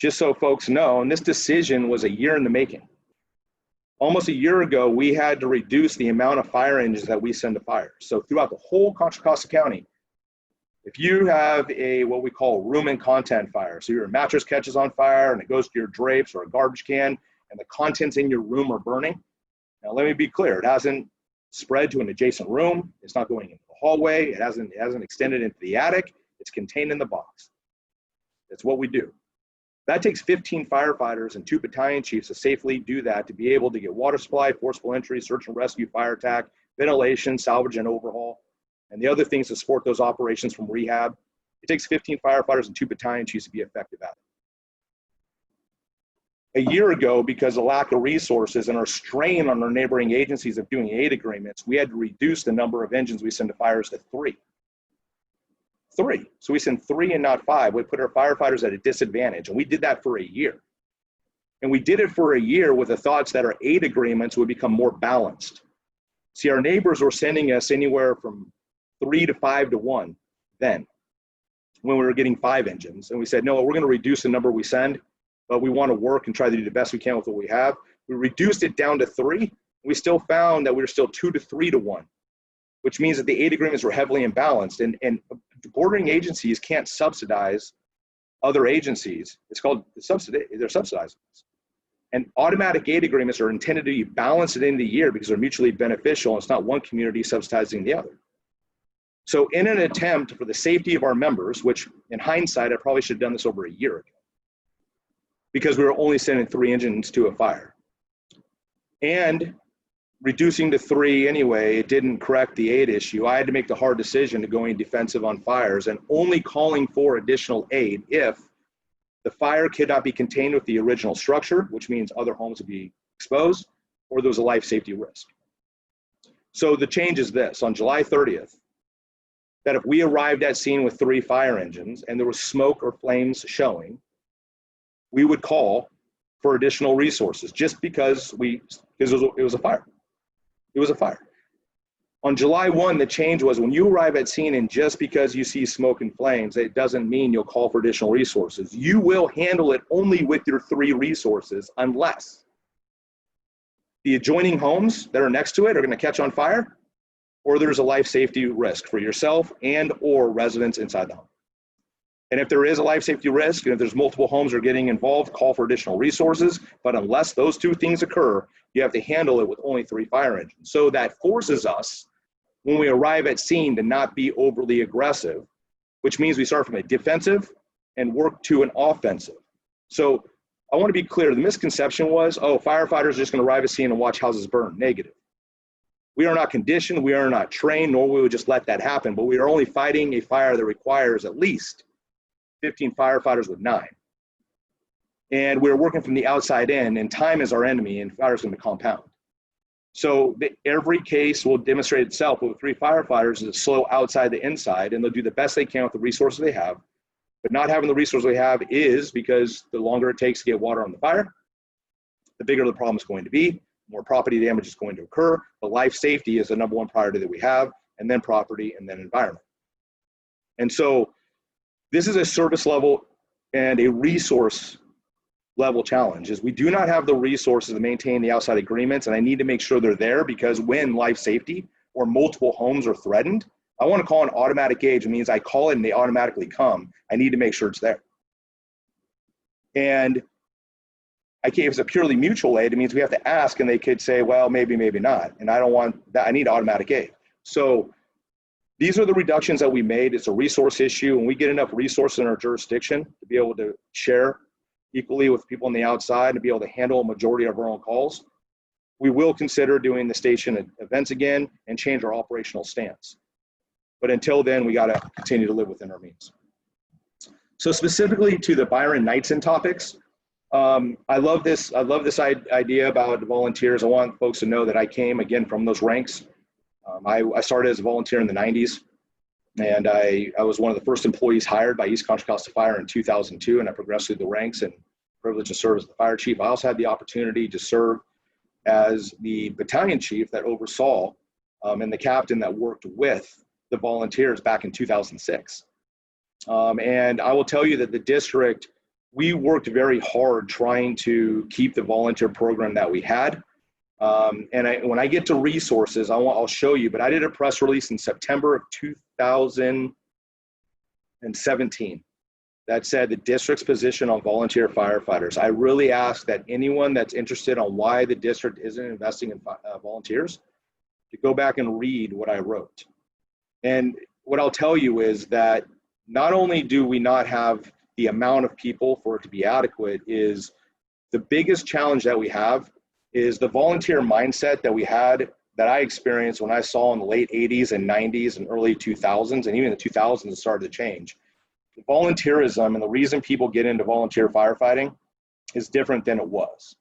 just so folks know, and this decision was a year in the making. Almost a year ago, we had to reduce the amount of fire engines that we send to fires. So throughout the whole Contra Costa County, if you have a what we call room and content fire, so your mattress catches on fire and it goes to your drapes or a garbage can and the contents in your room are burning. Now let me be clear, it hasn't spread to an adjacent room, it's not going into the hallway, it hasn't extended into the attic, it's contained in the box. That's what we do. That takes 15 firefighters and 2 battalion chiefs to safely do that, to be able to get water supply, forcible entry, search and rescue, fire attack, ventilation, salvage and overhaul, and the other things to support those operations from rehab. It takes 15 firefighters and 2 battalion chiefs to be effective at it. A year ago, because of lack of resources and our strain on our neighboring agencies of doing aid agreements, we had to reduce the number of engines we send to fires to 3. 3. So we send 3 and not 5. We put our firefighters at a disadvantage, and we did that for a year. And we did it for a year with the thoughts that our aid agreements would become more balanced. See, our neighbors were sending us anywhere from 3 to 5 to 1 then, when we were getting 5 engines. And we said, no, we're going to reduce the number we send, but we want to work and try to do the best we can with what we have. We reduced it down to 3. We still found that we were still 2 to 3 to 1, which means that the aid agreements were heavily imbalanced. And bordering agencies can't subsidize other agencies. It's called subsidy, they're subsidizing us. And automatic aid agreements are intended to be balanced at the end of the year because they're mutually beneficial, and it's not one community subsidizing the other. So in an attempt for the safety of our members, which in hindsight, I probably should have done this over a year ago, because we were only sending 3 engines to a fire. And reducing to 3 anyway, it didn't correct the aid issue. I had to make the hard decision to going defensive on fires and only calling for additional aid if the fire could not be contained with the original structure, which means other homes would be exposed, or there was a life safety risk. So the change is this: on July 30th, that if we arrived at scene with 3 fire engines and there was smoke or flames showing, we would call for additional resources just because it was a fire. It was a fire. On July 1, the change was when you arrive at scene and just because you see smoke and flames, it doesn't mean you'll call for additional resources. You will handle it only with your 3 resources unless the adjoining homes that are next to it are going to catch on fire, or there's a life safety risk for yourself and or residents inside the home. And if there is a life safety risk, and if there's multiple homes that are getting involved, call for additional resources. But unless those 2 things occur, you have to handle it with only 3 fire engines. So that forces us, when we arrive at scene, to not be overly aggressive, which means we start from a defensive and work to an offensive. So I want to be clear, the misconception was, oh, firefighters are just going to arrive at scene and watch houses burn. Negative. We are not conditioned, we are not trained, nor will we just let that happen, but we are only fighting a fire that requires at least 15 firefighters with 9. And we're working from the outside in, and time is our enemy, and fire is going to compound. So every case will demonstrate itself with 3 firefighters is slow outside the inside, and they'll do the best they can with the resources they have. But not having the resources they have is because the longer it takes to get water on the fire, the bigger the problem is going to be, more property damage is going to occur. But life safety is the #1 priority that we have, and then property, and then environment. And so this is a service level and a resource level challenge. Is we do not have the resources to maintain the outside agreements, and I need to make sure they're there, because when life safety or multiple homes are threatened, I want to call an automatic gauge. It means I call it and they automatically come. I need to make sure it's there. And if it's a purely mutual aid, it means we have to ask, and they could say, well, maybe, maybe not. And I don't want that. I need automatic aid. So these are the reductions that we made. It's a resource issue, and we get enough resources in our jurisdiction to be able to share equally with people on the outside and be able to handle a majority of our own calls. We will consider doing the station events again and change our operational stance. But until then, we got to continue to live within our means. So specifically to the Bryon Knightsen topics, I love this idea about volunteers. I want folks to know that I came again from those ranks. I started as a volunteer in the 90s, and I was one of the first employees hired by East Contra Costa Fire in 2002, and I progressed through the ranks and privileged to serve as the fire chief. I also had the opportunity to serve as the battalion chief that oversaw and the captain that worked with the volunteers back in 2006. And I will tell you that the district, we worked very hard trying to keep the volunteer program that we had. When I get to resources, I'll show you, but I did a press release in September of 2017 that said the district's position on volunteer firefighters. I really ask that anyone that's interested on why the district isn't investing in volunteers to go back and read what I wrote. And what I'll tell you is that not only do we not have the amount of people for it to be adequate, is the biggest challenge that we have is the volunteer mindset that we had, that I experienced when I saw in the late 80s and 90s and early 2000s, and even the 2000s it started to change. The volunteerism and the reason people get into volunteer firefighting is different than it was.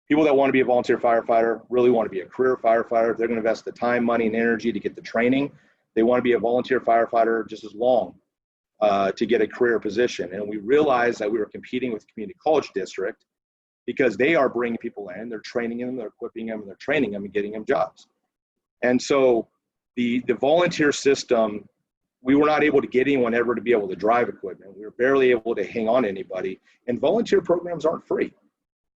People that want to be a volunteer firefighter really want to be a career firefighter. They're going to invest the time, money, and energy to get the training. They want to be a volunteer firefighter just as long to get a career position. And we realized that we were competing with the community college district because they are bringing people in, they're training them, they're equipping them, and they're training them and getting them jobs. And so the volunteer system, we were not able to get anyone ever to be able to drive equipment. We were barely able to hang on to anybody. And volunteer programs aren't free.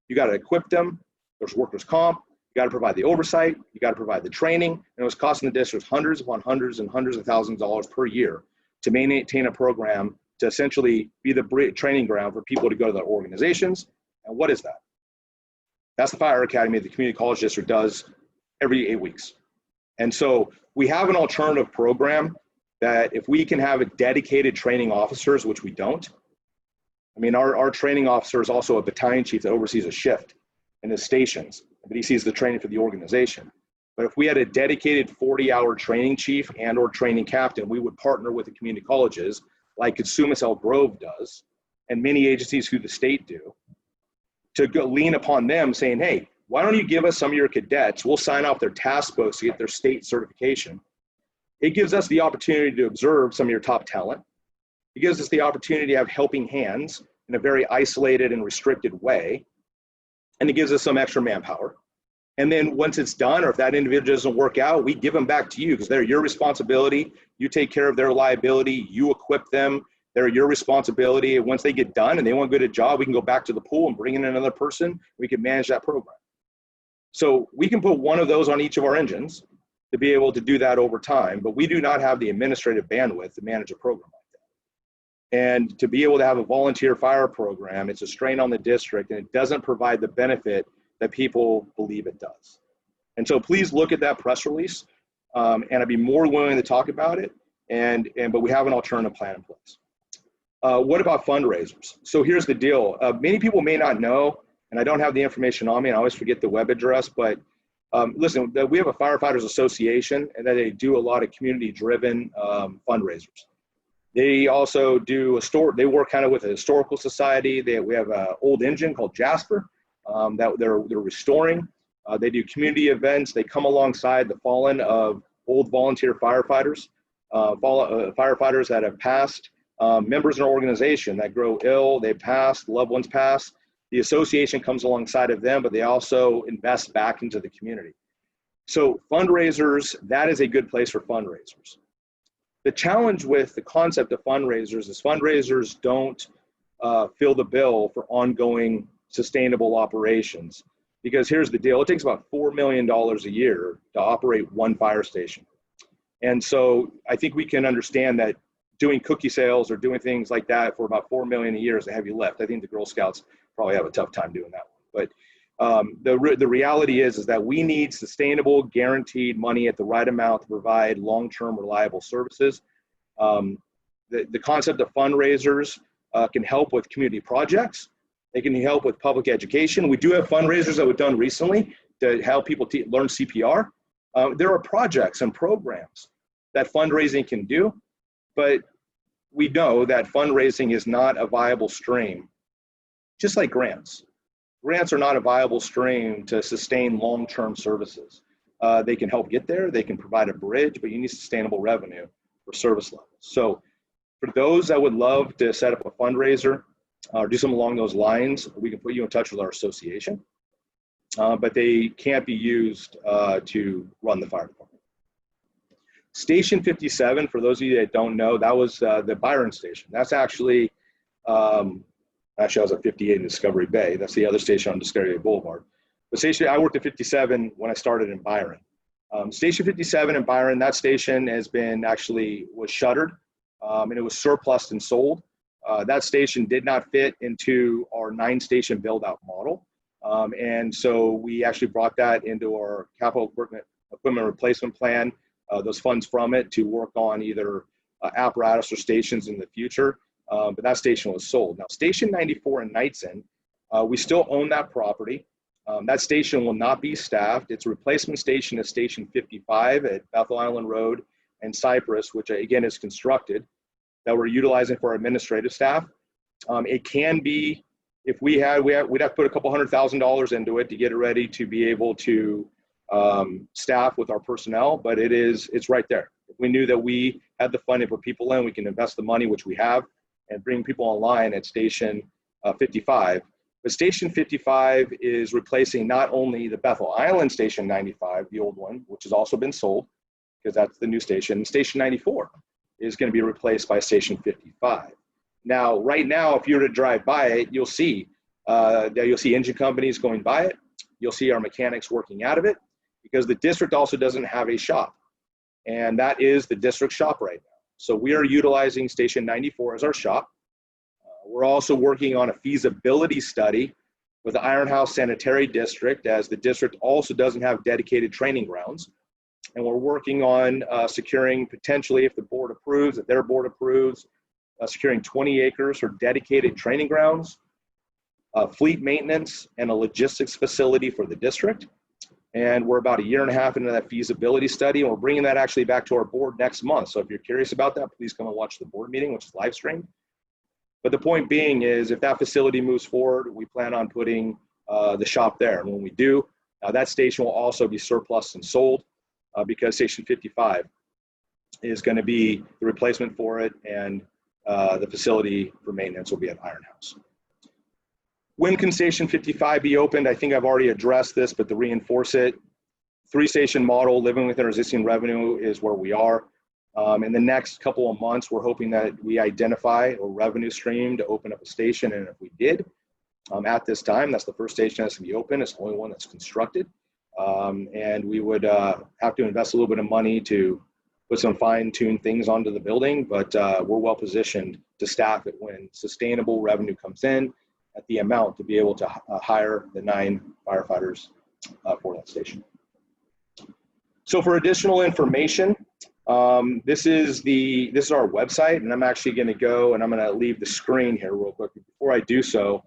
You got to equip them. There's workers' comp. You got to provide the oversight. You got to provide the training. And it was costing the district hundreds upon hundreds and hundreds of thousands of dollars per year to maintain a program to essentially be the training ground for people to go to their organizations. And what is that? That's the fire academy the community college district does every 8 weeks. And so we have an alternative program that if we can have a dedicated training officers, which we don't. I mean, our training officer is also a battalion chief that oversees a shift in his stations, but he sees the training for the organization. But if we had a dedicated 40-hour training chief and or training captain, we would partner with the community colleges like Consumas El Grove does, and many agencies who the state do, to go lean upon them saying, hey, why don't you give us some of your cadets? We'll sign off their task books to get their state certification. It gives us the opportunity to observe some of your top talent. It gives us the opportunity to have helping hands in a very isolated and restricted way. And it gives us some extra manpower. And then once it's done, or if that individual doesn't work out, we give them back to you because they're your responsibility. You take care of their liability, you equip them, they're your responsibility. And once they get done and they want to go to a job, we can go back to the pool and bring in another person. We can manage that program. So we can put one of those on each of our engines to be able to do that over time, but we do not have the administrative bandwidth to manage a program like that. And to be able to have a volunteer fire program, it's a strain on the district, and it doesn't provide the benefit that people believe it does. And so please look at that press release, and I'd be more willing to talk about it, but we have an alternative plan in place. What about fundraisers? So here's the deal. Many people may not know, and I don't have the information on me, and I always forget the web address, but listen, we have a firefighters association, and they do a lot of community-driven fundraisers. They also do they work kind of with a historical society. We have an old engine called Jasper that they're restoring. They do community events. They come alongside the fallen of old volunteer firefighters, firefighters that have passed, members in our organization that grow ill, they pass, loved ones pass. The association comes alongside of them, but they also invest back into the community. So fundraisers, that is a good place for fundraisers. The challenge with the concept of fundraisers is fundraisers don't fill the bill for ongoing sustainable operations. Because here's the deal, it takes about $4 million a year to operate one fire station. And so I think we can understand that doing cookie sales or doing things like that for about $4 million a year is a heavy lift. I think the Girl Scouts probably have a tough time doing that one. But the reality is that we need sustainable, guaranteed money at the right amount to provide long-term, reliable services. The concept of fundraisers can help with community projects. They can help with public education. We do have fundraisers that we've done recently to help people learn CPR. There are projects and programs that fundraising can do, but we know that fundraising is not a viable stream, just like grants. Grants are not a viable stream to sustain long-term services. They can help get there, they can provide a bridge, but you need sustainable revenue for service levels. So for those that would love to set up a fundraiser or do something along those lines, we can put you in touch with our association, but they can't be used to run the fire department. Station 57, for those of you that don't know, that was the Bryon station. That's actually, I was at 58 in Discovery Bay. That's the other station on Discovery Bay Boulevard. But I worked at 57 when I started in Bryon. Station 57 in Bryon, that station was shuttered, and it was surplused and sold. That station did not fit into our 9-station build-out model. And so we actually brought that into our capital equipment replacement plan, those funds from it to work on either apparatus or stations in the future. But that station was sold. Now, Station 94 in Knightsen, we still own that property. That station will not be staffed. It's a replacement station at Station 55 at Bethel Island Road and Cypress, which again is constructed, that we're utilizing for our administrative staff. It can be, if we'd have to put a couple $100,000 into it to get it ready to be able to staff with our personnel, but it's right there. If we knew that we had the funding for people in, we can invest the money, which we have, and bring people online at Station 55. But Station 55 is replacing not only the Bethel Island Station 95, the old one, which has also been sold, because that's the new station. Station 94 is going to be replaced by Station 55. Now, right now, if you were to drive by it, you'll see engine companies going by it. You'll see our mechanics working out of it, because the district also doesn't have a shop. And that is the district shop right now. So we are utilizing Station 94 as our shop. We're also working on a feasibility study with the Iron House Sanitary District, as the district also doesn't have dedicated training grounds. And we're working on securing, potentially, if the board approves, if their board approves, securing 20 acres for dedicated training grounds, fleet maintenance, and a logistics facility for the district. And we're about 1.5 years into that feasibility study, and we're bringing that actually back to our board next month. So if you're curious about that, please come and watch the board meeting, which is live streamed. But the point being is, if that facility moves forward, we plan on putting the shop there. And when we do, that station will also be surplus and sold, because Station 55 is going to be the replacement for it, and the facility for maintenance will be at Iron House. When can Station 55 be opened? I think I've already addressed this, but to reinforce it, 3-station model, living within our existing revenue is where we are. In the next couple of months, we're hoping that we identify a revenue stream to open up a station, and if we did, at this time, that's the first station that's going to be open. It's the only one that's constructed. And we would have to invest a little bit of money to put some fine-tuned things onto the building, but we're well positioned to staff it when sustainable revenue comes in at the amount to be able to hire the 9 firefighters for that station. So for additional information, this is our website, and I'm actually going to go and I'm going to leave the screen here real quick. Before I do so,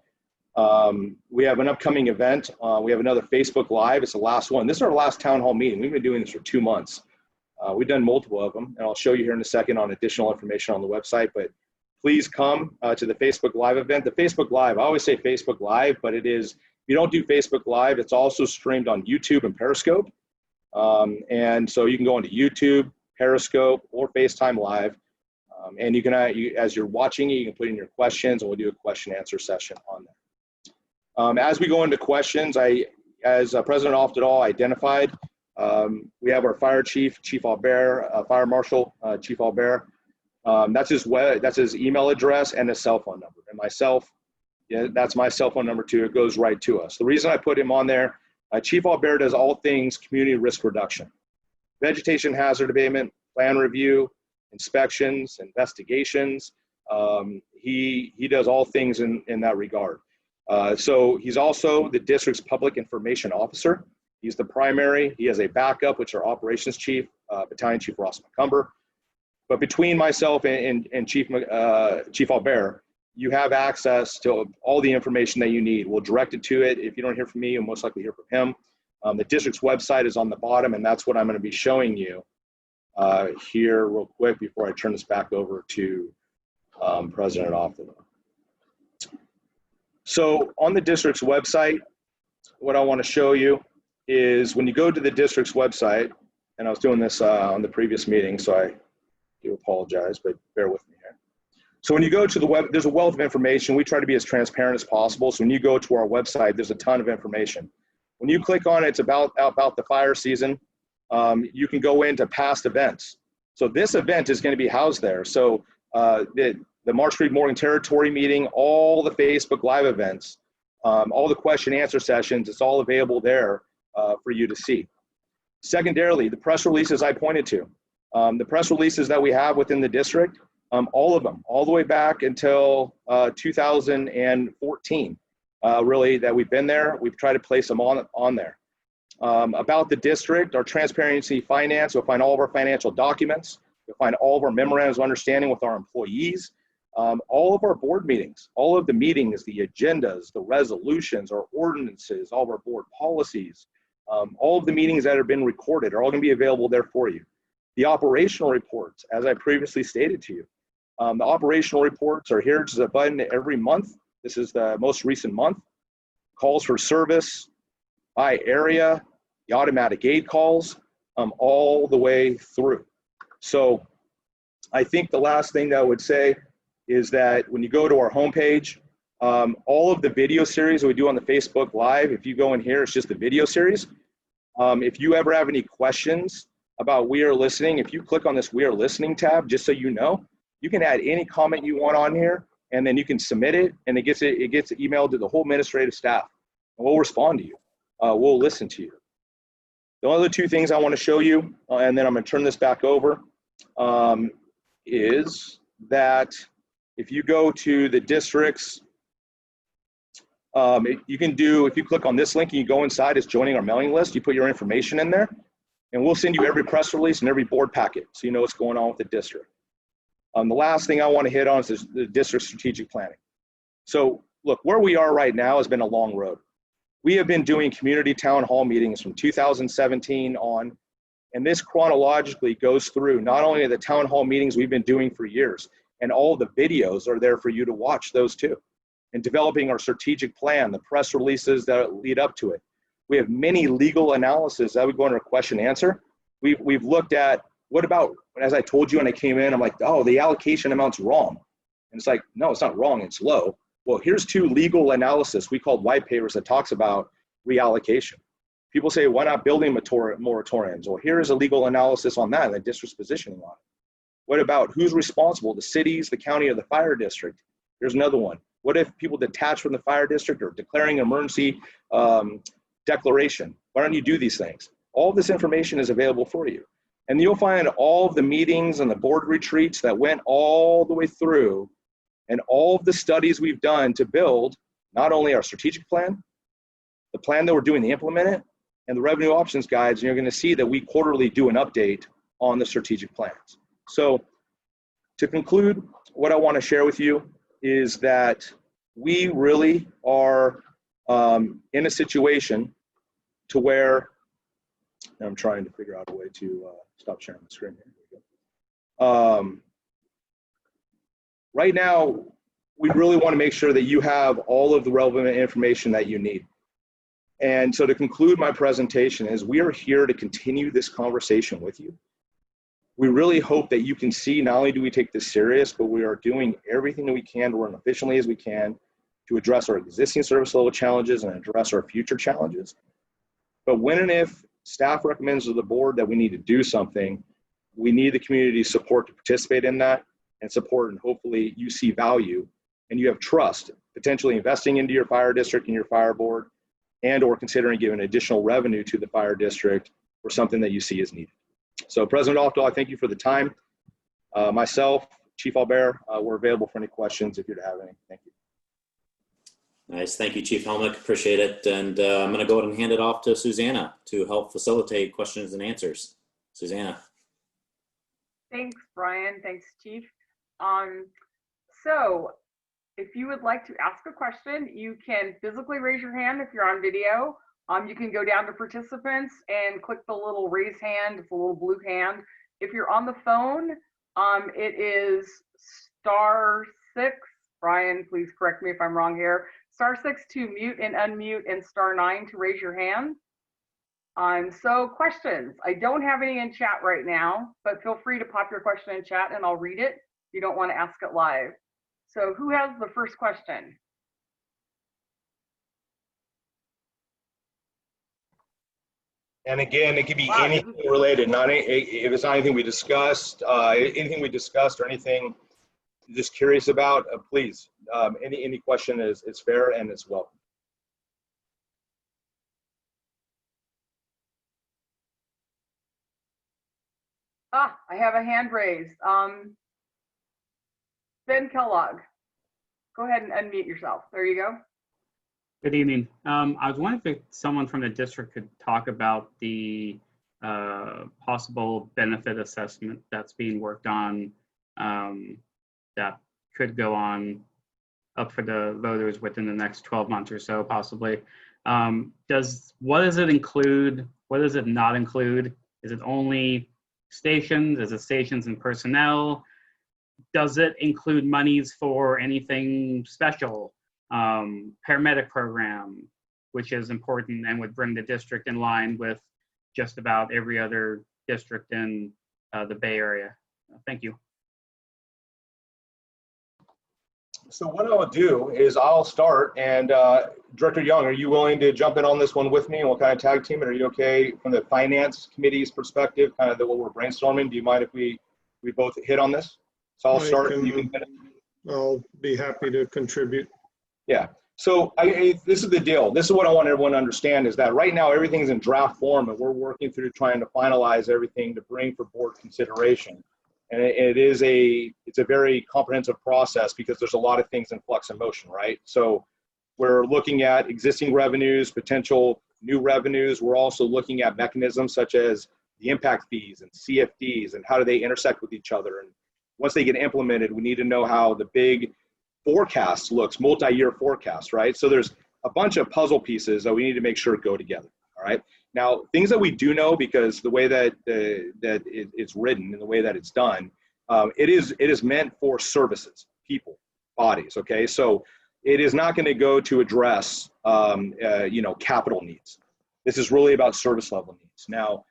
we have an upcoming event. We have another Facebook Live. It's the last one. This is our last town hall meeting. We've been doing this for 2 months. We've done multiple of them, and I'll show you here in a second on additional information on the website, but please come to the Facebook Live event. The Facebook Live, I always say Facebook Live, but it is, if you don't do Facebook Live, it's also streamed on YouTube and Periscope. And so you can go into YouTube, Periscope, or FaceTime Live. And you can, as you're watching it, you can put in your questions, and we'll do a question answer session on that. As we go into questions, as President Oftedal identified, we have our fire chief, Chief Albert, fire marshal, Chief Albert. That's his email address and his cell phone number. And myself, yeah, that's my cell phone number too. It goes right to us. The reason I put him on there, Chief Albert does all things community risk reduction, vegetation hazard abatement, plan review, inspections, investigations. He does all things in that regard. So he's also the district's public information officer. He's the primary. He has a backup, which are operations chief, Battalion Chief Ross McCumber. But between myself and Chief Albert, you have access to all the information that you need. We'll direct it to it. If you don't hear from me, you'll most likely hear from him. The district's website is on the bottom, and that's what I'm going to be showing you here real quick before I turn this back over to President Oftedal. So on the district's website, what I want to show you is when you go to the district's website, and I was doing this on the previous meeting, so I do apologize, but bear with me here. So when you go to the web, there's a wealth of information. We try to be as transparent as possible. So when you go to our website, there's a ton of information. When you click on it, it's about the fire season. You can go into past events. So this event is going to be housed there. So the Marsh Creek Morgan Territory meeting, all the Facebook Live events, all the question and answer sessions, it's all available there for you to see. Secondarily, the press releases I pointed to. The press releases that we have within the district, all of them, all the way back until 2014, really, that we've been there. We've tried to place them on there. About the district, our transparency finance, you'll find all of our financial documents. You'll find all of our memorandums of understanding with our employees. All of our board meetings, all of the meetings, the agendas, the resolutions, our ordinances, all of our board policies, all of the meetings that have been recorded are all going to be available there for you. The operational reports, as I previously stated to you, the operational reports are here. Just a button every month. This is the most recent month. Calls for service by area, the automatic aid calls, all the way through. So I think the last thing that I would say is that when you go to our homepage, all of the video series that we do on the Facebook Live, if you go in here, it's just the video series. If you ever have any questions about We Are Listening, if you click on this We Are Listening tab, just so you know, you can add any comment you want on here, and then you can submit it, and it gets emailed to the whole administrative staff, and we'll respond to you. We'll listen to you. The other two things I want to show you, and then I'm going to turn this back over, is that if you go to the districts, you can do, if you click on this link and you go inside, it's joining our mailing list, you put your information in there, and we'll send you every press release and every board packet so you know what's going on with the district. The last thing I want to hit on is the district strategic planning. So look, where we are right now has been a long road. We have been doing community town hall meetings from 2017 on, and this chronologically goes through not only the town hall meetings we've been doing for years, and all the videos are there for you to watch those too. And developing our strategic plan, the press releases that lead up to it. We have many legal analysis that we go under question and answer. We've looked at What about, as I told you when I came in, I'm like, oh, the allocation amount's wrong. And it's like, no, it's not wrong, it's low. Well, here's 2 legal analysis we called white papers that talks about reallocation. People say, why not building moratoriums? Well, here is a legal analysis on that and the district's positioning on it. What about who's responsible? The cities, the county, or the fire district? There's another one. What if people detach from the fire district or declaring emergency declaration? Why don't you do these things? All of this information is available for you. And you'll find all of the meetings and the board retreats that went all the way through and all of the studies we've done to build not only our strategic plan, the plan that we're doing to implement it, and the revenue options guides, and you're gonna see that we quarterly do an update on the strategic plans. So to conclude, what I wanna share with you is that we really are in a situation to where, I'm trying to figure out a way to stop sharing the screen here. Right now, we really want to make sure that you have all of the relevant information that you need. And so to conclude my presentation is we are here to continue this conversation with you. We really hope that you can see not only do we take this serious, but we are doing everything that we can to run efficiently as we can to address our existing service level challenges and address our future challenges. But when and if staff recommends to the board that we need to do something, we need the community's support to participate in that and support, and hopefully you see value and you have trust, potentially investing into your fire district and your fire board, and or considering giving additional revenue to the fire district for something that you see is needed. So President Alfdahl, I thank you for the time. Myself, Chief Albert, we're available for any questions if you'd have any. Thank you. Nice. Thank you, Chief Helmick. Appreciate it. And I'm going to go ahead and hand it off to Susanna to help facilitate questions and answers. Susanna. Thanks, Bryon. Thanks, Chief. So if you would like to ask a question, you can physically raise your hand if you're on video. You can go down to participants and click the little raise hand. It's a little blue hand. If you're on the phone, it is *6. Bryon, please correct me if I'm wrong here. *6 to mute and unmute, and *9 to raise your hand. So questions. I don't have any in chat right now, but feel free to pop your question in chat and I'll read it if you don't want to ask it live. So who has the first question? And again, it could be anything related, not any, if it's not anything we discussed, or anything you're just curious about, please, any question is fair and it's welcome. I have a hand raised. Ben Kellogg, go ahead and unmute yourself. There you go. Good evening. I was wondering if someone from the district could talk about the possible benefit assessment that's being worked on that could go on up for the voters within the next 12 months or so, possibly. What does it include? What does it not include? Is it only stations? Is it stations and personnel? Does it include monies for anything special? Paramedic program, which is important and would bring the district in line with just about every other district in the Bay Area. Thank you. So what I'll do is I'll start, and Director Young, are you willing to jump in on this one with me and we'll kind of tag team it? Are you okay from the finance committee's perspective, kind of what we're brainstorming? Do you mind if we both hit on this? So I'll start. I'll be happy to contribute. Yeah. So this is the deal. This is what I want everyone to understand is that right now everything's in draft form and we're working through trying to finalize everything to bring for board consideration. And it's a very comprehensive process because there's a lot of things in flux and motion, right? So we're looking at existing revenues, potential new revenues. We're also looking at mechanisms such as the impact fees and CFDs and how do they intersect with each other. And once they get implemented, we need to know how the big forecast looks, multi-year forecast, right? So there's a bunch of puzzle pieces that we need to make sure go together, all right? Now, things that we do know, because the way that it's written and the way that it's done, it is meant for services, people, bodies, okay? So it is not gonna go to address, capital needs. This is really about service level needs. Now,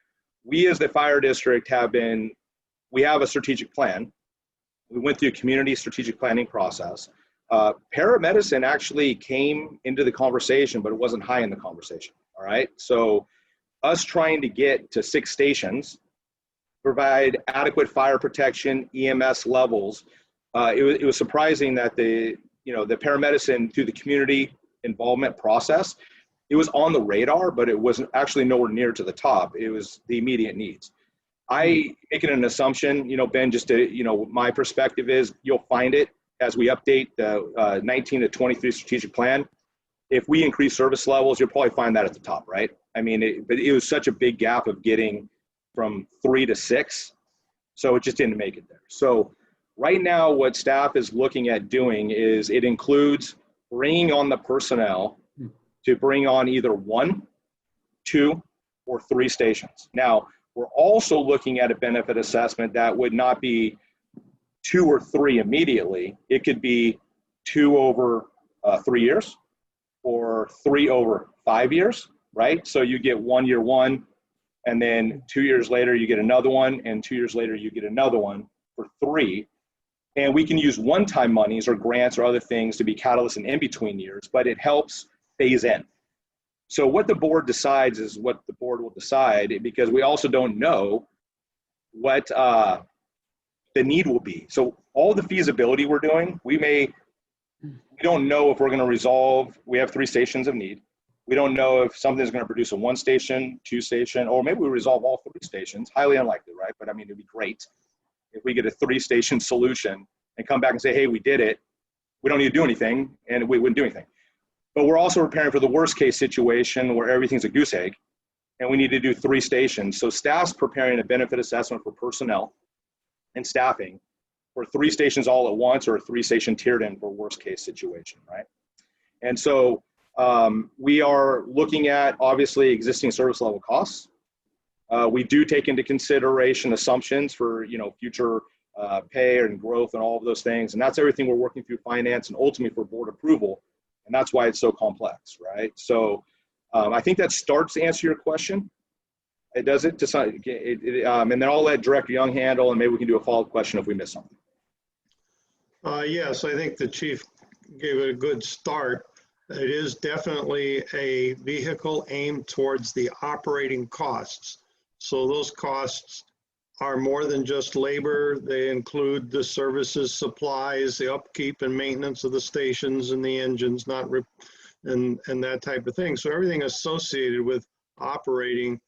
we as the fire district have been we have a strategic plan. We went through a community strategic planning process. Paramedicine actually came into the conversation, but it wasn't high in the conversation, all right? So us trying to get to 6 stations, provide adequate fire protection, EMS levels, it was surprising that the paramedicine through the community involvement process, it was on the radar, but it wasn't actually nowhere near to the top. It was the immediate needs. I making an assumption, Ben, just to, my perspective is you'll find it as we update the 19 to 23 strategic plan. If we increase service levels, you'll probably find that at the top, right? I mean, but it was such a big gap of getting from 3 to 6, so it just didn't make it there. So right now, what staff is looking at doing is it includes bringing on the personnel to bring on either 1, 2, or 3 stations. Now, we're also looking at a benefit assessment that would not be 2 or 3 immediately. It could be 2 over 3 years or 3 over 5 years, right? So you get 1 year 1, and then 2 years later you get another one, and 2 years later you get another one for 3. And we can use one-time monies or grants or other things to be catalysts in between years, but it helps phase in. So what the board decides is what the board will decide, because we also don't know what the need will be. So all the feasibility we're doing, we don't know if we're going to resolve. We have 3 stations of need. We don't know if something's going to produce a 1 station, 2 station, or maybe we resolve all 3 stations. Highly unlikely, right? But I mean, it'd be great if we get a 3-station solution and come back and say, hey, we did it. We don't need to do anything, and we wouldn't do anything. But we're also preparing for the worst case situation where everything's a goose egg and we need to do 3 stations. So staff's preparing a benefit assessment for personnel and staffing for 3 stations all at once, or a 3-station tiered in for worst case situation, right? And so we are looking at obviously existing service level costs. We do take into consideration assumptions for future pay and growth and all of those things. And that's everything we're working through finance and ultimately for board approval. And that's why it's so complex, right? So I think that starts to answer your question. It does it to some, and then I'll let Director Young handle, and maybe we can do a follow-up question if we miss something. Yes, I think the chief gave it a good start. It is definitely a vehicle aimed towards the operating costs. So those costs are more than just labor. They include the services, supplies, the upkeep and maintenance of the stations and the engines, and that type of thing. So everything associated with operating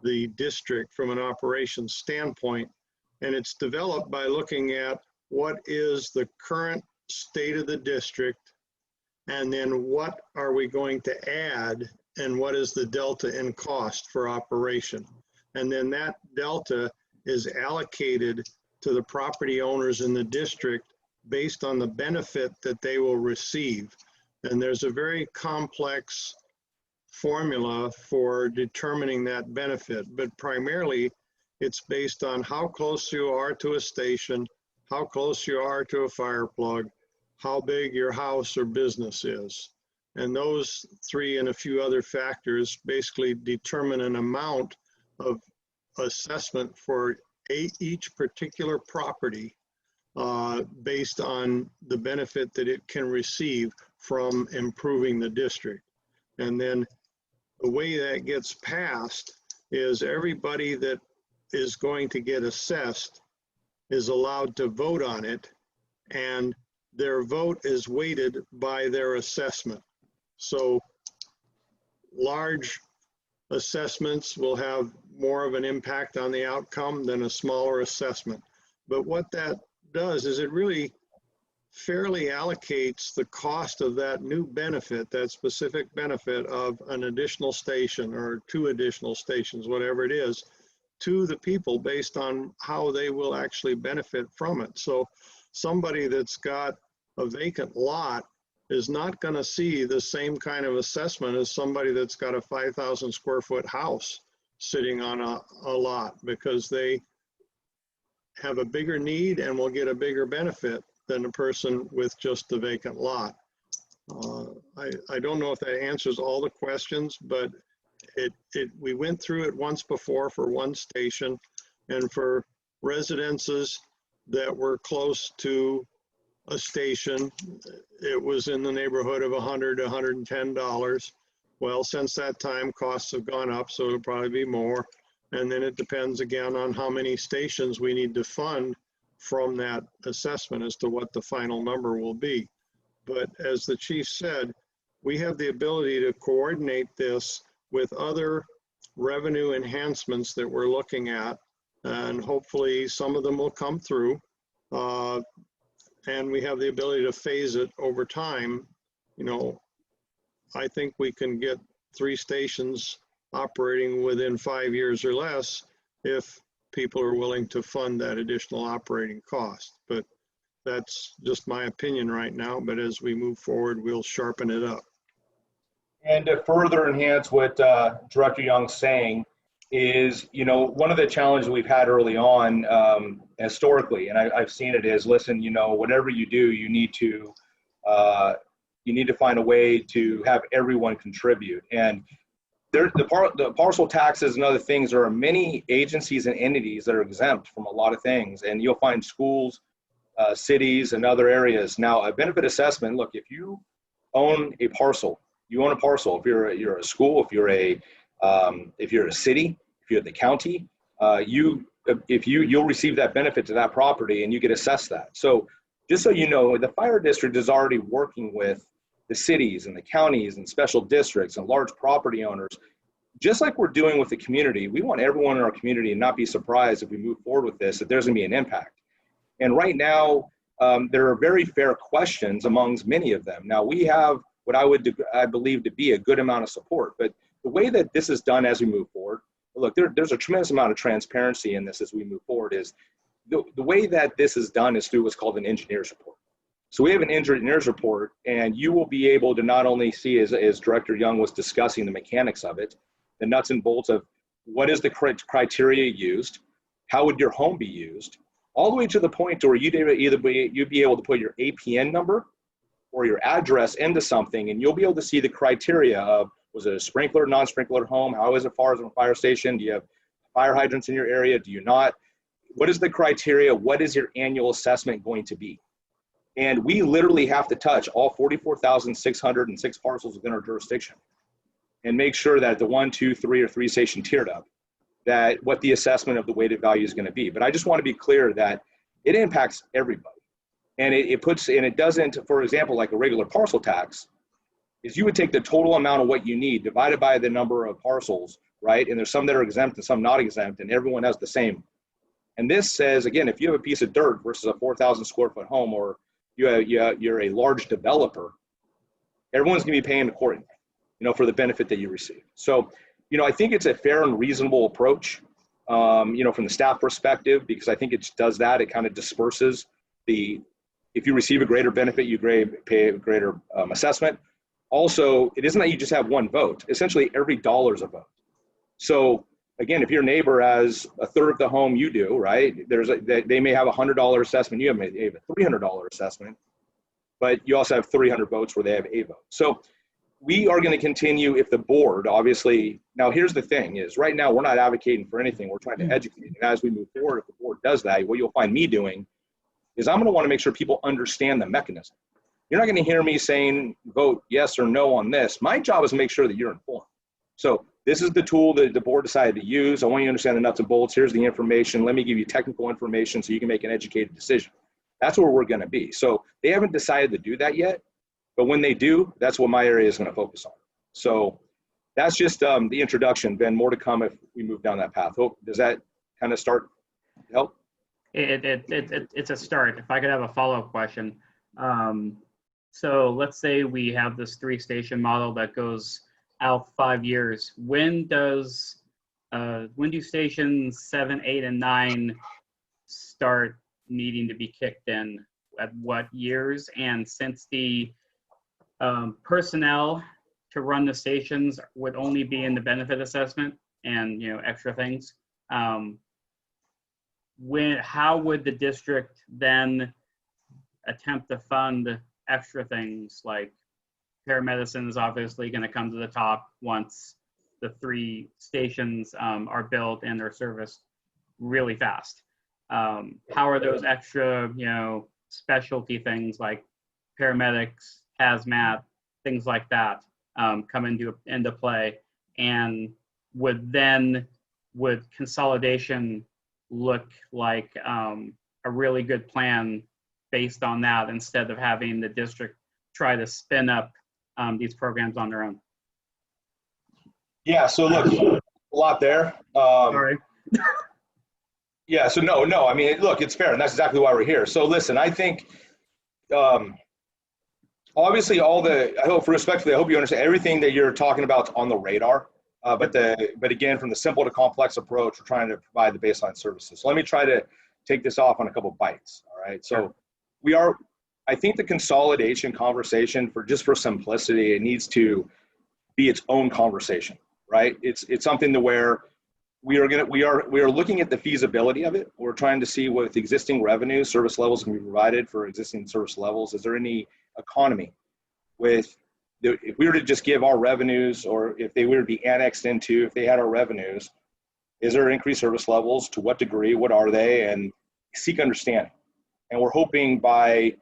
the district from an operations standpoint. And it's developed by looking at what is the current state of the district, and then what are we going to add, and what is the delta in cost for operation. And then that delta is allocated to the property owners in the district based on the benefit that they will receive. And there's a very complex formula for determining that benefit, but primarily it's based on how close you are to a station, how close you are to a fire plug, how big your house or business is. And those 3 and a few other factors basically determine an amount of assessment for each particular property based on the benefit that it can receive from improving the district. And then the way that gets passed is everybody that is going to get assessed is allowed to vote on it, and their vote is weighted by their assessment. So large assessments will have more of an impact on the outcome than a smaller assessment. But what that does is it really fairly allocates the cost of that new benefit, that specific benefit of an additional station or 2 additional stations, whatever it is, to the people based on how they will actually benefit from it. So somebody that's got a vacant lot is not going to see the same kind of assessment as somebody that's got a 5,000 square foot house sitting on a lot, because they have a bigger need and will get a bigger benefit than a person with just the vacant lot. I don't know if that answers all the questions, but we went through it once before for 1 station, and for residences that were close to a station. It was in the neighborhood of $100 to $110. Well, since that time, costs have gone up, so it'll probably be more. And then it depends again on how many stations we need to fund from that assessment as to what the final number will be. But as the chief said, we have the ability to coordinate this with other revenue enhancements that we're looking at, and hopefully some of them will come through. And we have the ability to phase it over time. You know, I think we can get 3 stations operating within 5 years or less if people are willing to fund that additional operating cost. But that's just my opinion right now. But as we move forward, we'll sharpen it up. And to further enhance what Director Young's saying is, you know, one of the challenges we've had early on historically, and I've seen it, is, listen, you know, whatever you do, you need to find a way to have everyone contribute. And the parcel taxes and other things, there are many agencies and entities that are exempt from a lot of things, and you'll find schools, cities, and other areas. Now, a benefit assessment, look, if you own a parcel, you own a parcel. If you're a school, if you're a city, if you're the county, you'll receive that benefit to that property, and you get assessed that. So just so you know, the fire district is already working with the cities and the counties and special districts and large property owners, just like we're doing with the community. We want everyone in our community to not be surprised if we move forward with this, that there's going to be an impact. And right now, there are very fair questions amongst many of them. Now, we have what I believe to be a good amount of support, but the way that this is done as we move forward, look, there's a tremendous amount of transparency in this as we move forward. Is the way that this is done is through what's called an engineer's report. So we have an engineer's report, and you will be able to not only see, as Director Young was discussing, the mechanics of it, the nuts and bolts of what is the criteria used, how would your home be used, all the way to the point where you'd be able to put your APN number or your address into something, and you'll be able to see the criteria of, was it a sprinkler, non-sprinkler home? How is it far as a fire station? Do you have fire hydrants in your area? Do you not? What is the criteria? What is your annual assessment going to be? And we literally have to touch all 44,606 parcels within our jurisdiction and make sure that the 1, 2, 3, or 3 station tiered up, that what the assessment of the weighted value is going to be. But I just want to be clear that it impacts everybody. And it doesn't, for example, like a regular parcel tax, is you would take the total amount of what you need divided by the number of parcels, right? And there's some that are exempt and some not exempt, and everyone has the same. And this says, again, if you have a piece of dirt versus a 4,000 square foot home, or you're a large developer, everyone's going to be paying accordingly, you know, for the benefit that you receive. So, you know, I think it's a fair and reasonable approach, you know, from the staff perspective, because I think it does that. It kind of disperses if you receive a greater benefit, you pay a greater assessment. Also, it isn't that you just have one vote. Essentially, every dollar is a vote. So again, if your neighbor has a third of the home you do, right, they may have a $100 assessment, you have a $300 assessment, but you also have 300 votes where they have a vote. So we are going to continue, if the board, obviously, now here's the thing is, right now we're not advocating for anything, we're trying to educate. And as we move forward, if the board does that, what you'll find me doing is I'm going to want to make sure people understand the mechanism. You're not going to hear me saying vote yes or no on this. My job is to make sure that you're informed. So this is the tool that the board decided to use. I want you to understand the nuts and bolts. Here's the information. Let me give you technical information so you can make an educated decision. That's where we're going to be. So they haven't decided to do that yet, but when they do, that's what my area is going to focus on. So that's just the introduction. Ben, more to come if we move down that path. Hope, does that kind of start to help? It's a start. If I could have a follow-up question. So let's say we have this 3-station model that goes out 5 years. When do stations 7, 8, and 9 start needing to be kicked in? At what years? And since the personnel to run the stations would only be in the benefit assessment and, you know, extra things, how would the district then attempt to fund extra things? Like paramedicine is obviously going to come to the top once the 3 stations are built and are serviced really fast. how are those extra, specialty things like paramedics, hazmat, things like that come into play? And would consolidation look like a really good plan based on that, instead of having the district try to spin up these programs on their own? Yeah, so look, a lot there. Sorry. Yeah, so no, I mean, look, it's fair, and that's exactly why we're here. So listen, I think, obviously respectfully, I hope you understand everything that you're talking about is on the radar. But again, from the simple to complex approach, we're trying to provide the baseline services. So let me try to take this off on a couple bites, all right? So I think the consolidation conversation, for simplicity, it needs to be its own conversation, right? It's something to where we are looking at the feasibility of it. We're trying to see with existing revenue, service levels can be provided for existing service levels. Is there any economy with, if we were to just give our revenues, or if they were to be annexed into, if they had our revenues, is there increased service levels? To what degree? What are they? And seek understanding. And we're hoping by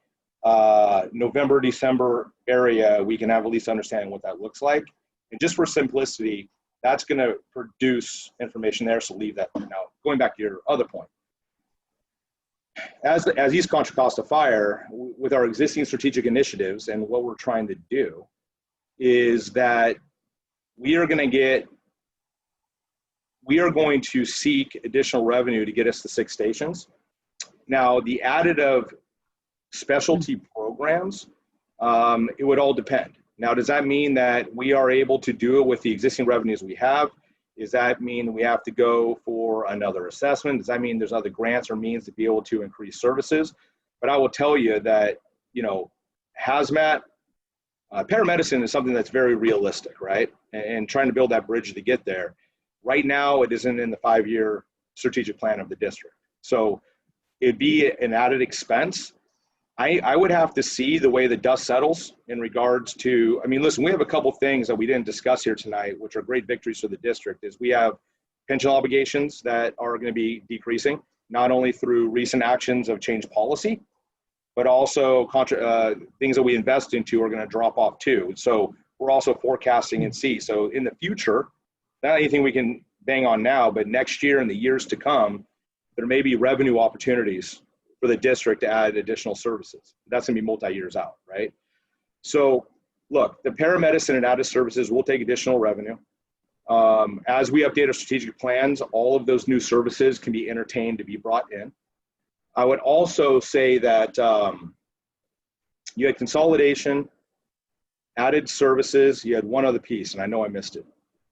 November, December area, we can have at least understanding what that looks like. And just for simplicity, that's going to produce information there. So leave that. Now, going back to your other point, as East Contra Costa Fire, with our existing strategic initiatives and what we're trying to do, is that we are going to seek additional revenue to get us to 6 stations. Now, the additive specialty programs, it would all depend. Now, does that mean that we are able to do it with the existing revenues we have? Does that mean we have to go for another assessment? Does that mean there's other grants or means to be able to increase services? But I will tell you that, hazmat, paramedicine is something that's very realistic, right? And trying to build that bridge to get there. Right now, it isn't in the 5-year strategic plan of the district. So it'd be an added expense. I would have to see the way the dust settles in regards to, listen, we have a couple things that we didn't discuss here tonight, which are great victories for the district, is we have pension obligations that are going to be decreasing, not only through recent actions of change policy, but also things that we invest into are going to drop off too. So we're also forecasting and see. So in the future, not anything we can bang on now, but next year and the years to come, there may be revenue opportunities for the district to add additional services. That's going to be multi-years out, right? So look, the paramedicine and added services will take additional revenue. As we update our strategic plans, all of those new services can be entertained to be brought in. I would also say that you had consolidation, added services, you had one other piece, and I know I missed it.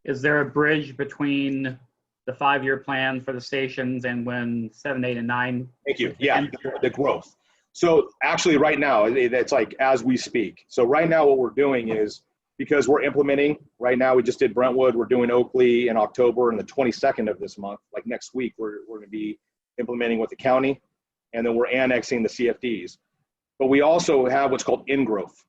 Is there a bridge between the 5-year plan for the stations and when 7, 8, and 9? Thank you. Yeah, the growth. So actually right now, it's like as we speak. So right now what we're doing is, because we're implementing, right now we just did Brentwood, we're doing Oakley in October, and the 22nd of this month, like next week, we're going to be implementing with the county, and then we're annexing the CFDs. But we also have what's called in-growth.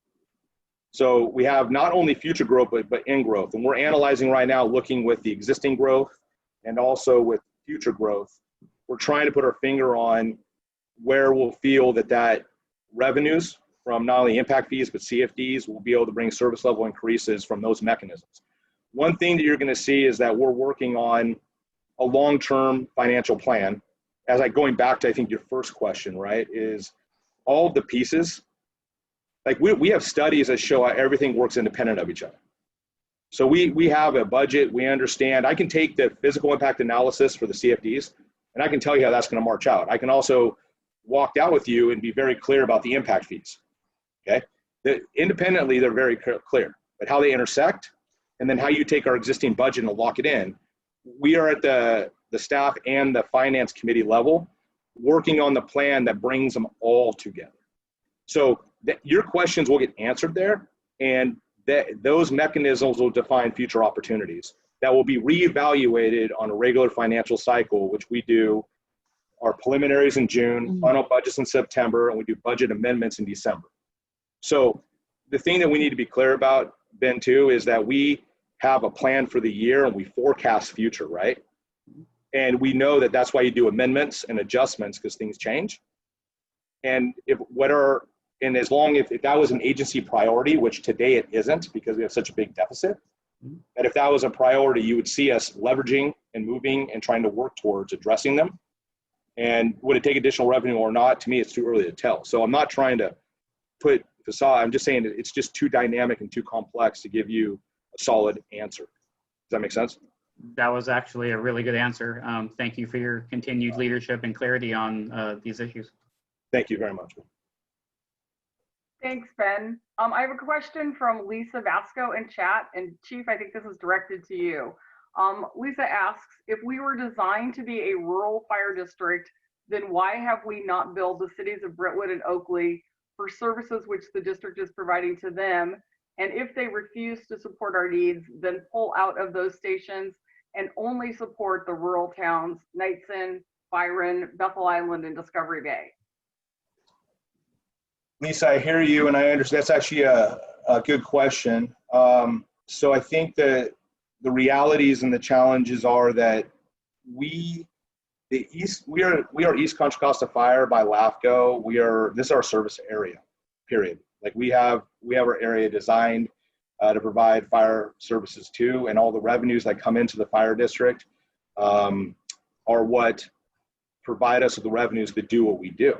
So we have not only future growth, but in-growth. And we're analyzing right now, looking with the existing growth and also with future growth. We're trying to put our finger on where we'll feel that revenues from not only impact fees, but CFDs will be able to bring service level increases from those mechanisms. One thing that you're going to see is that we're working on a long-term financial plan. Going back to, I think, your first question, right, is all of the pieces, like we have studies that show how everything works independent of each other. So we have a budget, we understand. I can take the physical impact analysis for the CFDs, and I can tell you how that's going to march out. I can also walk out with you and be very clear about the impact fees, okay? Independently, they're very clear, but how they intersect, and then how you take our existing budget and lock it in. We are at the staff and the finance committee level working on the plan that brings them all together. So your questions will get answered there, and those mechanisms will define future opportunities that will be reevaluated on a regular financial cycle, which we do our preliminaries in June, final budgets in September, and we do budget amendments in December. So the thing that we need to be clear about, Ben, too, is that we have a plan for the year and we forecast future, right? And we know that that's why you do amendments and adjustments, because things change. And if that was an agency priority, which today it isn't because we have such a big deficit, that if that was a priority, you would see us leveraging and moving and trying to work towards addressing them. And would it take additional revenue or not? To me, it's too early to tell. So I'm not trying to put facade. I'm just saying that it's just too dynamic and too complex to give you a solid answer. Does that make sense? That was actually a really good answer. Thank you for your continued leadership and clarity on these issues. Thank you very much. Thanks, Ben. I have a question from Lisa Vasco in chat, and Chief, I think this is directed to you. Lisa asks, if we were designed to be a rural fire district, then why have we not billed the cities of Brentwood and Oakley for services which the district is providing to them? And if they refuse to support our needs, then pull out of those stations and only support the rural towns, Knightsen, Bryon, Bethel Island, and Discovery Bay. Lisa, I hear you, and I understand. That's actually a good question. So I think that the realities and the challenges are that we are East Contra Costa Fire by LAFCO. This is our service area, period. Like we have our area designed to provide fire services to, and all the revenues that come into the fire district are what provide us with the revenues that do what we do.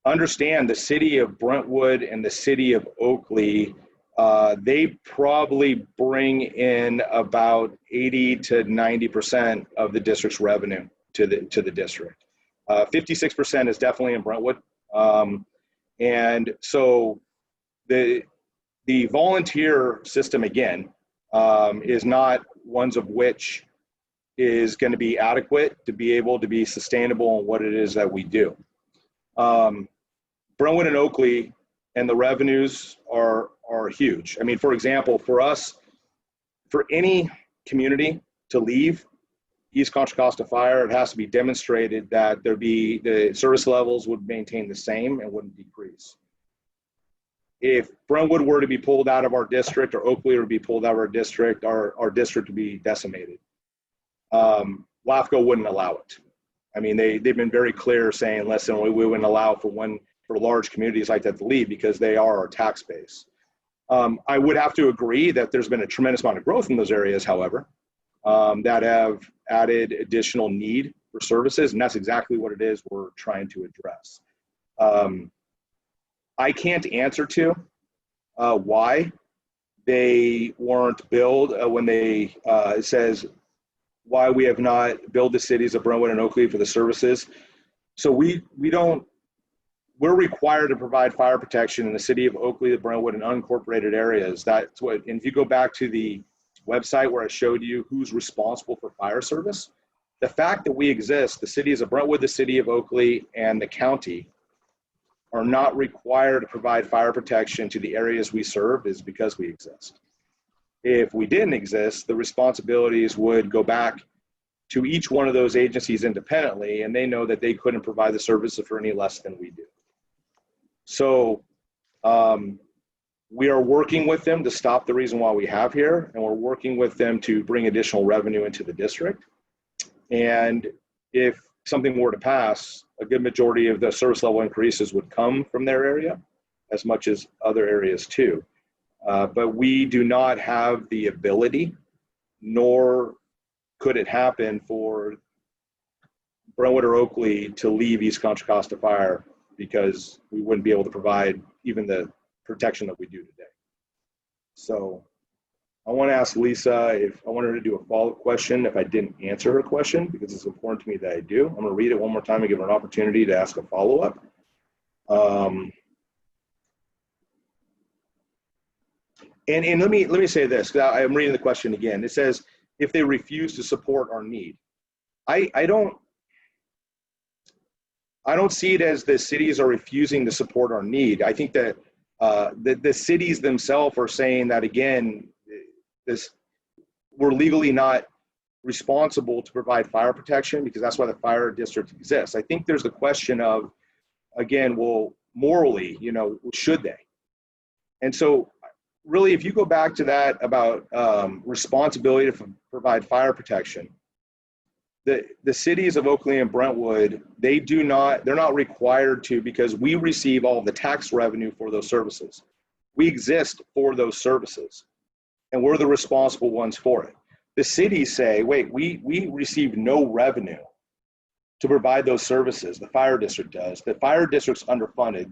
Understand the city of Brentwood and the city of Oakley, they probably bring in about 80 to 90% of the district's revenue to the district. 56% is definitely in Brentwood. And so the volunteer system, again, is not ones of which is going to be adequate to be able to be sustainable in what it is that we do. Brentwood and Oakley and the revenues are huge. I mean, for example, for us, for any community to leave East Contra Costa Fire, it has to be demonstrated that the service levels would maintain the same and wouldn't decrease. If Brentwood were to be pulled out of our district or Oakley were to be pulled out of our district would be decimated. LAFCO wouldn't allow it. I mean, they've been very clear saying, listen, we wouldn't allow for large communities like that to leave because they are our tax base. I would have to agree that there's been a tremendous amount of growth in those areas, however, that have added additional need for services, and that's exactly what it is we're trying to address. I can't answer to why they weren't billed when it says why we have not billed the cities of Brentwood and Oakley for the services. So we're required to provide fire protection in the city of Oakley, the Brentwood, and unincorporated areas. That's what, and if you go back to the website where I showed you who's responsible for fire service, the fact that we exist, the cities of Brentwood, the city of Oakley, and the county are not required to provide fire protection to the areas we serve is because we exist. If we didn't exist, the responsibilities would go back to each one of those agencies independently, and they know that they couldn't provide the services for any less than we do. So we are working with them to stop the reason why we have here, and we're working with them to bring additional revenue into the district. And if something were to pass, a good majority of the service level increases would come from their area, as much as other areas too. But we do not have the ability, nor could it happen for Brentwood or Oakley to leave East Contra Costa Fire, because we wouldn't be able to provide even the protection that we do today. So I want to ask Lisa if I want her to do a follow-up question if I didn't answer her question, because it's important to me that I do. I'm going to read it one more time and give her an opportunity to ask a follow-up. And let me say this, because I'm reading the question again. It says, if they refuse to support our need. I don't see it as the cities are refusing to support our need. I think that the cities themselves are saying that, again, we're legally not responsible to provide fire protection because that's why the fire district exists. I think there's the question of, again, well, morally, should they? And so really, if you go back to that about responsibility to provide fire protection, The cities of Oakley and Brentwood, they're not required to, because we receive all the tax revenue for those services. We exist for those services, and we're the responsible ones for it. The cities say, wait, we receive no revenue to provide those services. The fire district does. The fire district's underfunded.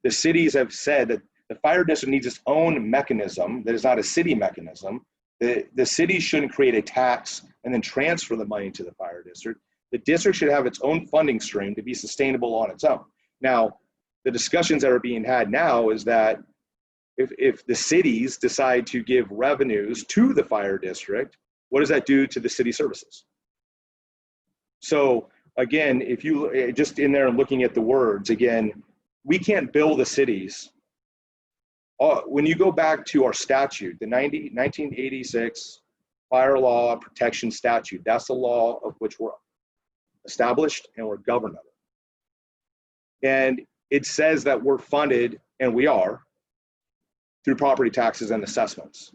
The cities have said that the fire district needs its own mechanism that is not a city mechanism. The city shouldn't create a tax and then transfer the money to the fire district. The district should have its own funding stream to be sustainable on its own. Now, the discussions that are being had now is that if the cities decide to give revenues to the fire district, what does that do to the city services? So again, if you just in there and looking at the words, again, we can't bill the cities. When you go back to our statute, the 1986 Fire Law Protection Statute, that's the law of which we're established and we're governed under. And it says that we're funded, and we are, through property taxes and assessments.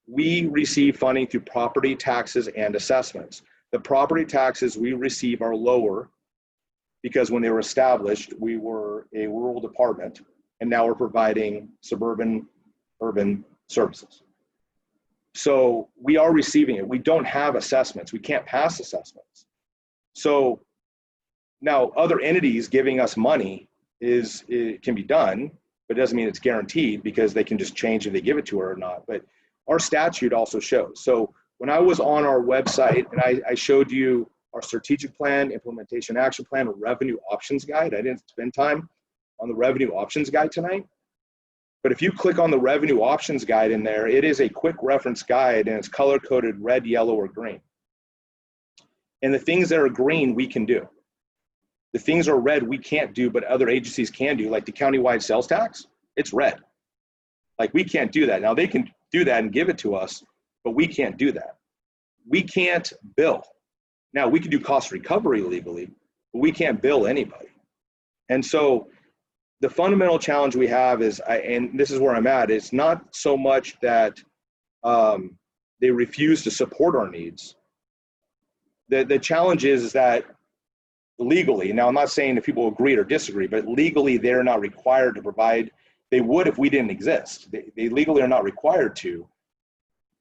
We receive funding through property taxes and assessments. The property taxes we receive are lower because when they were established, we were a rural department, and now we're providing suburban, urban services. So we are receiving it. We don't have assessments. We can't pass assessments. So now other entities giving us money it can be done, but it doesn't mean it's guaranteed, because they can just change if they give it to her or not. But our statute also shows. So when I was on our website and I showed you our strategic plan, implementation action plan, revenue options guide, I didn't spend time on the revenue options guide tonight. But if you click on the revenue options guide in there, it is a quick reference guide, and it's color coded red, yellow, or green. And the things that are green, we can do. The things are red, we can't do, but other agencies can do, like the countywide sales tax, it's red. Like, we can't do that. Now they can do that and give it to us, but we can't do that. We can't bill. Now we can do cost recovery legally, but we can't bill anybody. And so the fundamental challenge we have is, and this is where I'm at, it's not so much that they refuse to support our needs. The challenge is that legally, now I'm not saying if people agree or disagree, but legally they're not required to provide. They would if we didn't exist. They legally are not required to.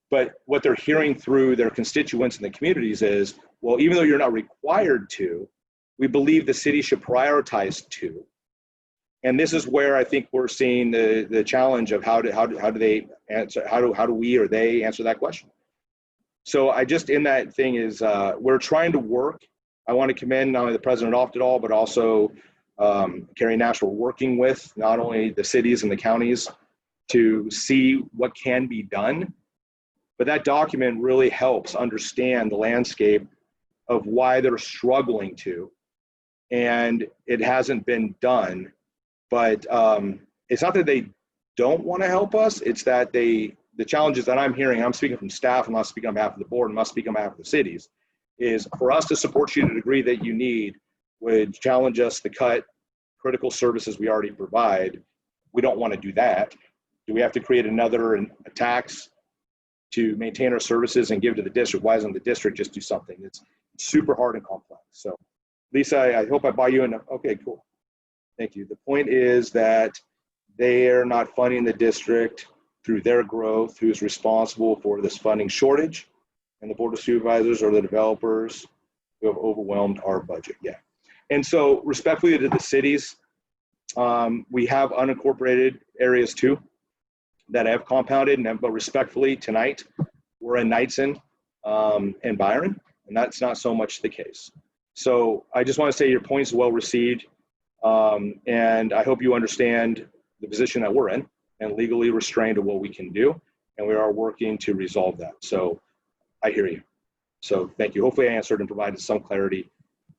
But what they're hearing through their constituents in the communities is, well, even though you're not required to, we believe the city should prioritize to. And this is where I think we're seeing the challenge of how do they answer, how do we or they answer that question. So I just, in that thing is, we're trying to work. I want to commend not only the president off it all, but also Carrie Nash. We're working with not only the cities and the counties to see what can be done, but that document really helps understand the landscape of why they're struggling to, and it hasn't been done. But it's not that they don't want to help us, it's that the challenges that I'm hearing, I'm speaking from staff, I'm not speaking on behalf of the board, I'm not speaking on behalf of the cities, is for us to support you to the degree that you need would challenge us to cut critical services we already provide. We don't want to do that. Do we have to create another tax to maintain our services and give to the district? Why doesn't the district just do something? It's super hard and complex. So Lisa, I hope I buy you enough. Okay, cool. Thank you. The point is that they are not funding the district through their growth, who's responsible for this funding shortage, and the Board of Supervisors or the developers who have overwhelmed our budget. Yeah. And so respectfully to the cities, we have unincorporated areas too that have compounded, but respectfully tonight, we're in Knightsen and Bryon, and that's not so much the case. So I just want to say your points well received. And I hope you understand the position that we're in and legally restrained to what we can do. And we are working to resolve that. So I hear you. So thank you. Hopefully I answered and provided some clarity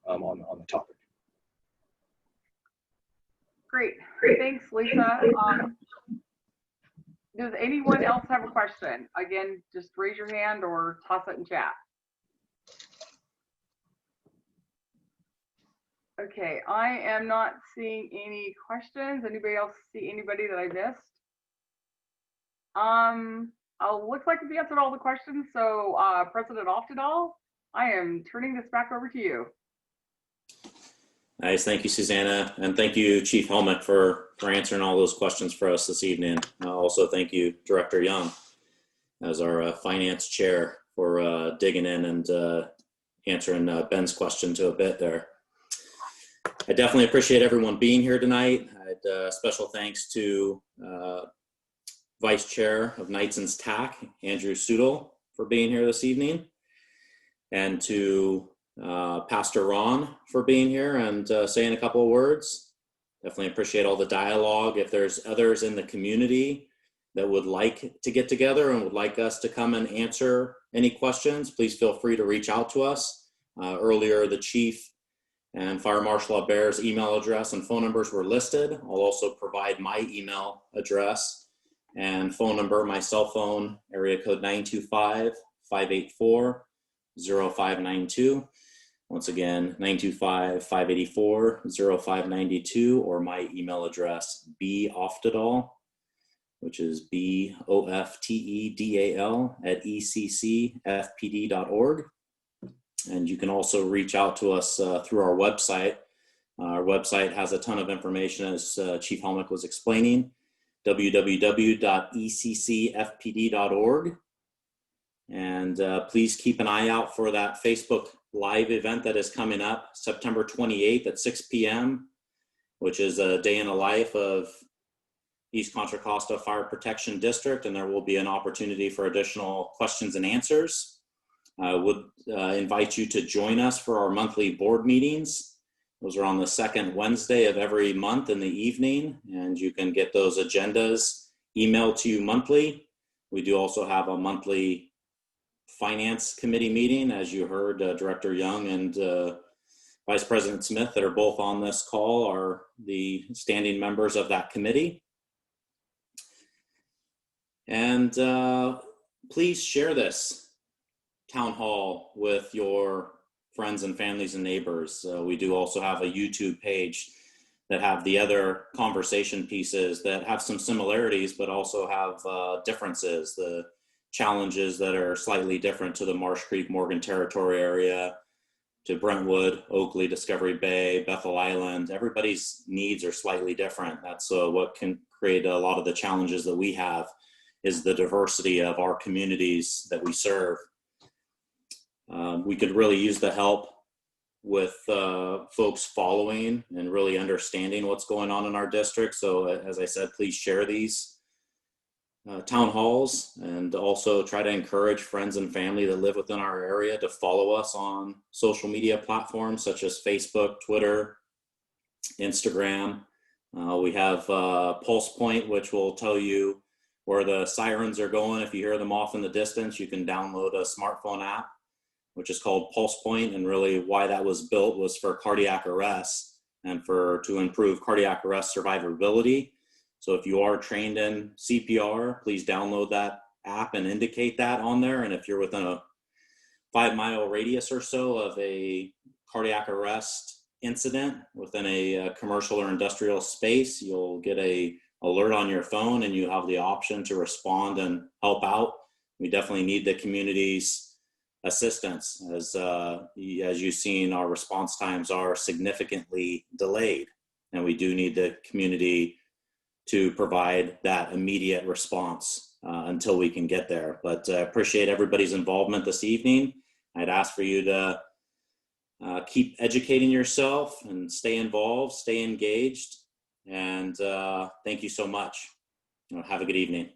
on the topic. Great. Thanks, Lisa. Does anyone else have a question? Again, just raise your hand or toss it in chat. Okay, I am not seeing any questions. Anybody else see anybody that I missed? Looks like we answered all the questions. So President Oftedal, I am turning this back over to you. Nice. Thank you, Susanna. And thank you, Chief Helmick, for answering all those questions for us this evening. Also, thank you, Director Young, as our finance chair, for digging in and answering Ben's question to a bit there. I definitely appreciate everyone being here tonight. Special thanks to Vice Chair of Knightsen's TAC, Andrew Sudel, for being here this evening, and to Pastor Ron for being here and saying a couple of words. Definitely appreciate all the dialogue. If there's others in the community that would like to get together and would like us to come and answer any questions, please feel free to reach out to us. Earlier, the Chief and Fire Marshal Abert's email address and phone numbers were listed. I'll also provide my email address and phone number, my cell phone, area code 925-584-0592. Once again, 925-584-0592, or my email address, boftedal, which is BOFTEDAL @ECCFPD.org. And you can also reach out to us through our website. Our website has a ton of information, as Chief Helmick was explaining, www.ECCFPD.org. And please keep an eye out for that Facebook Live event that is coming up September 28th at 6 p.m., which is a day in the life of East Contra Costa Fire Protection District, and there will be an opportunity for additional questions and answers. I would invite you to join us for our monthly board meetings. Those are on the second Wednesday of every month in the evening, and you can get those agendas emailed to you monthly. We do also have a monthly Finance Committee meeting, as you heard Director Young and Vice President Smith, that are both on this call, are the standing members of that committee. And please share this town hall with your friends and families and neighbors. We do also have a YouTube page that have the other conversation pieces that have some similarities, but also have differences, the challenges that are slightly different to the Marsh Creek, Morgan Territory area, to Brentwood, Oakley, Discovery Bay, Bethel Island. Everybody's needs are slightly different. That's what can create a lot of the challenges that we have, is the diversity of our communities that we serve. We could really use the help with folks following and really understanding what's going on in our district. So as I said, please share these town halls, and also try to encourage friends and family that live within our area to follow us on social media platforms such as Facebook, Twitter, Instagram. We have Pulse Point, which will tell you where the sirens are going. If you hear them off in the distance, you can download a smartphone app, which is called Pulse Point. And really why that was built was for cardiac arrest and to improve cardiac arrest survivability. So if you are trained in CPR, please download that app and indicate that on there. And if you're within a 5-mile radius or so of a cardiac arrest incident within a commercial or industrial space, you'll get a alert on your phone, and you have the option to respond and help out. We definitely need the community's assistance, as you've seen, our response times are significantly delayed, and we do need the community to provide that immediate response until we can get there. But appreciate everybody's involvement this evening. I'd ask for you to keep educating yourself and stay involved, stay engaged, and thank you so much. Have a good evening.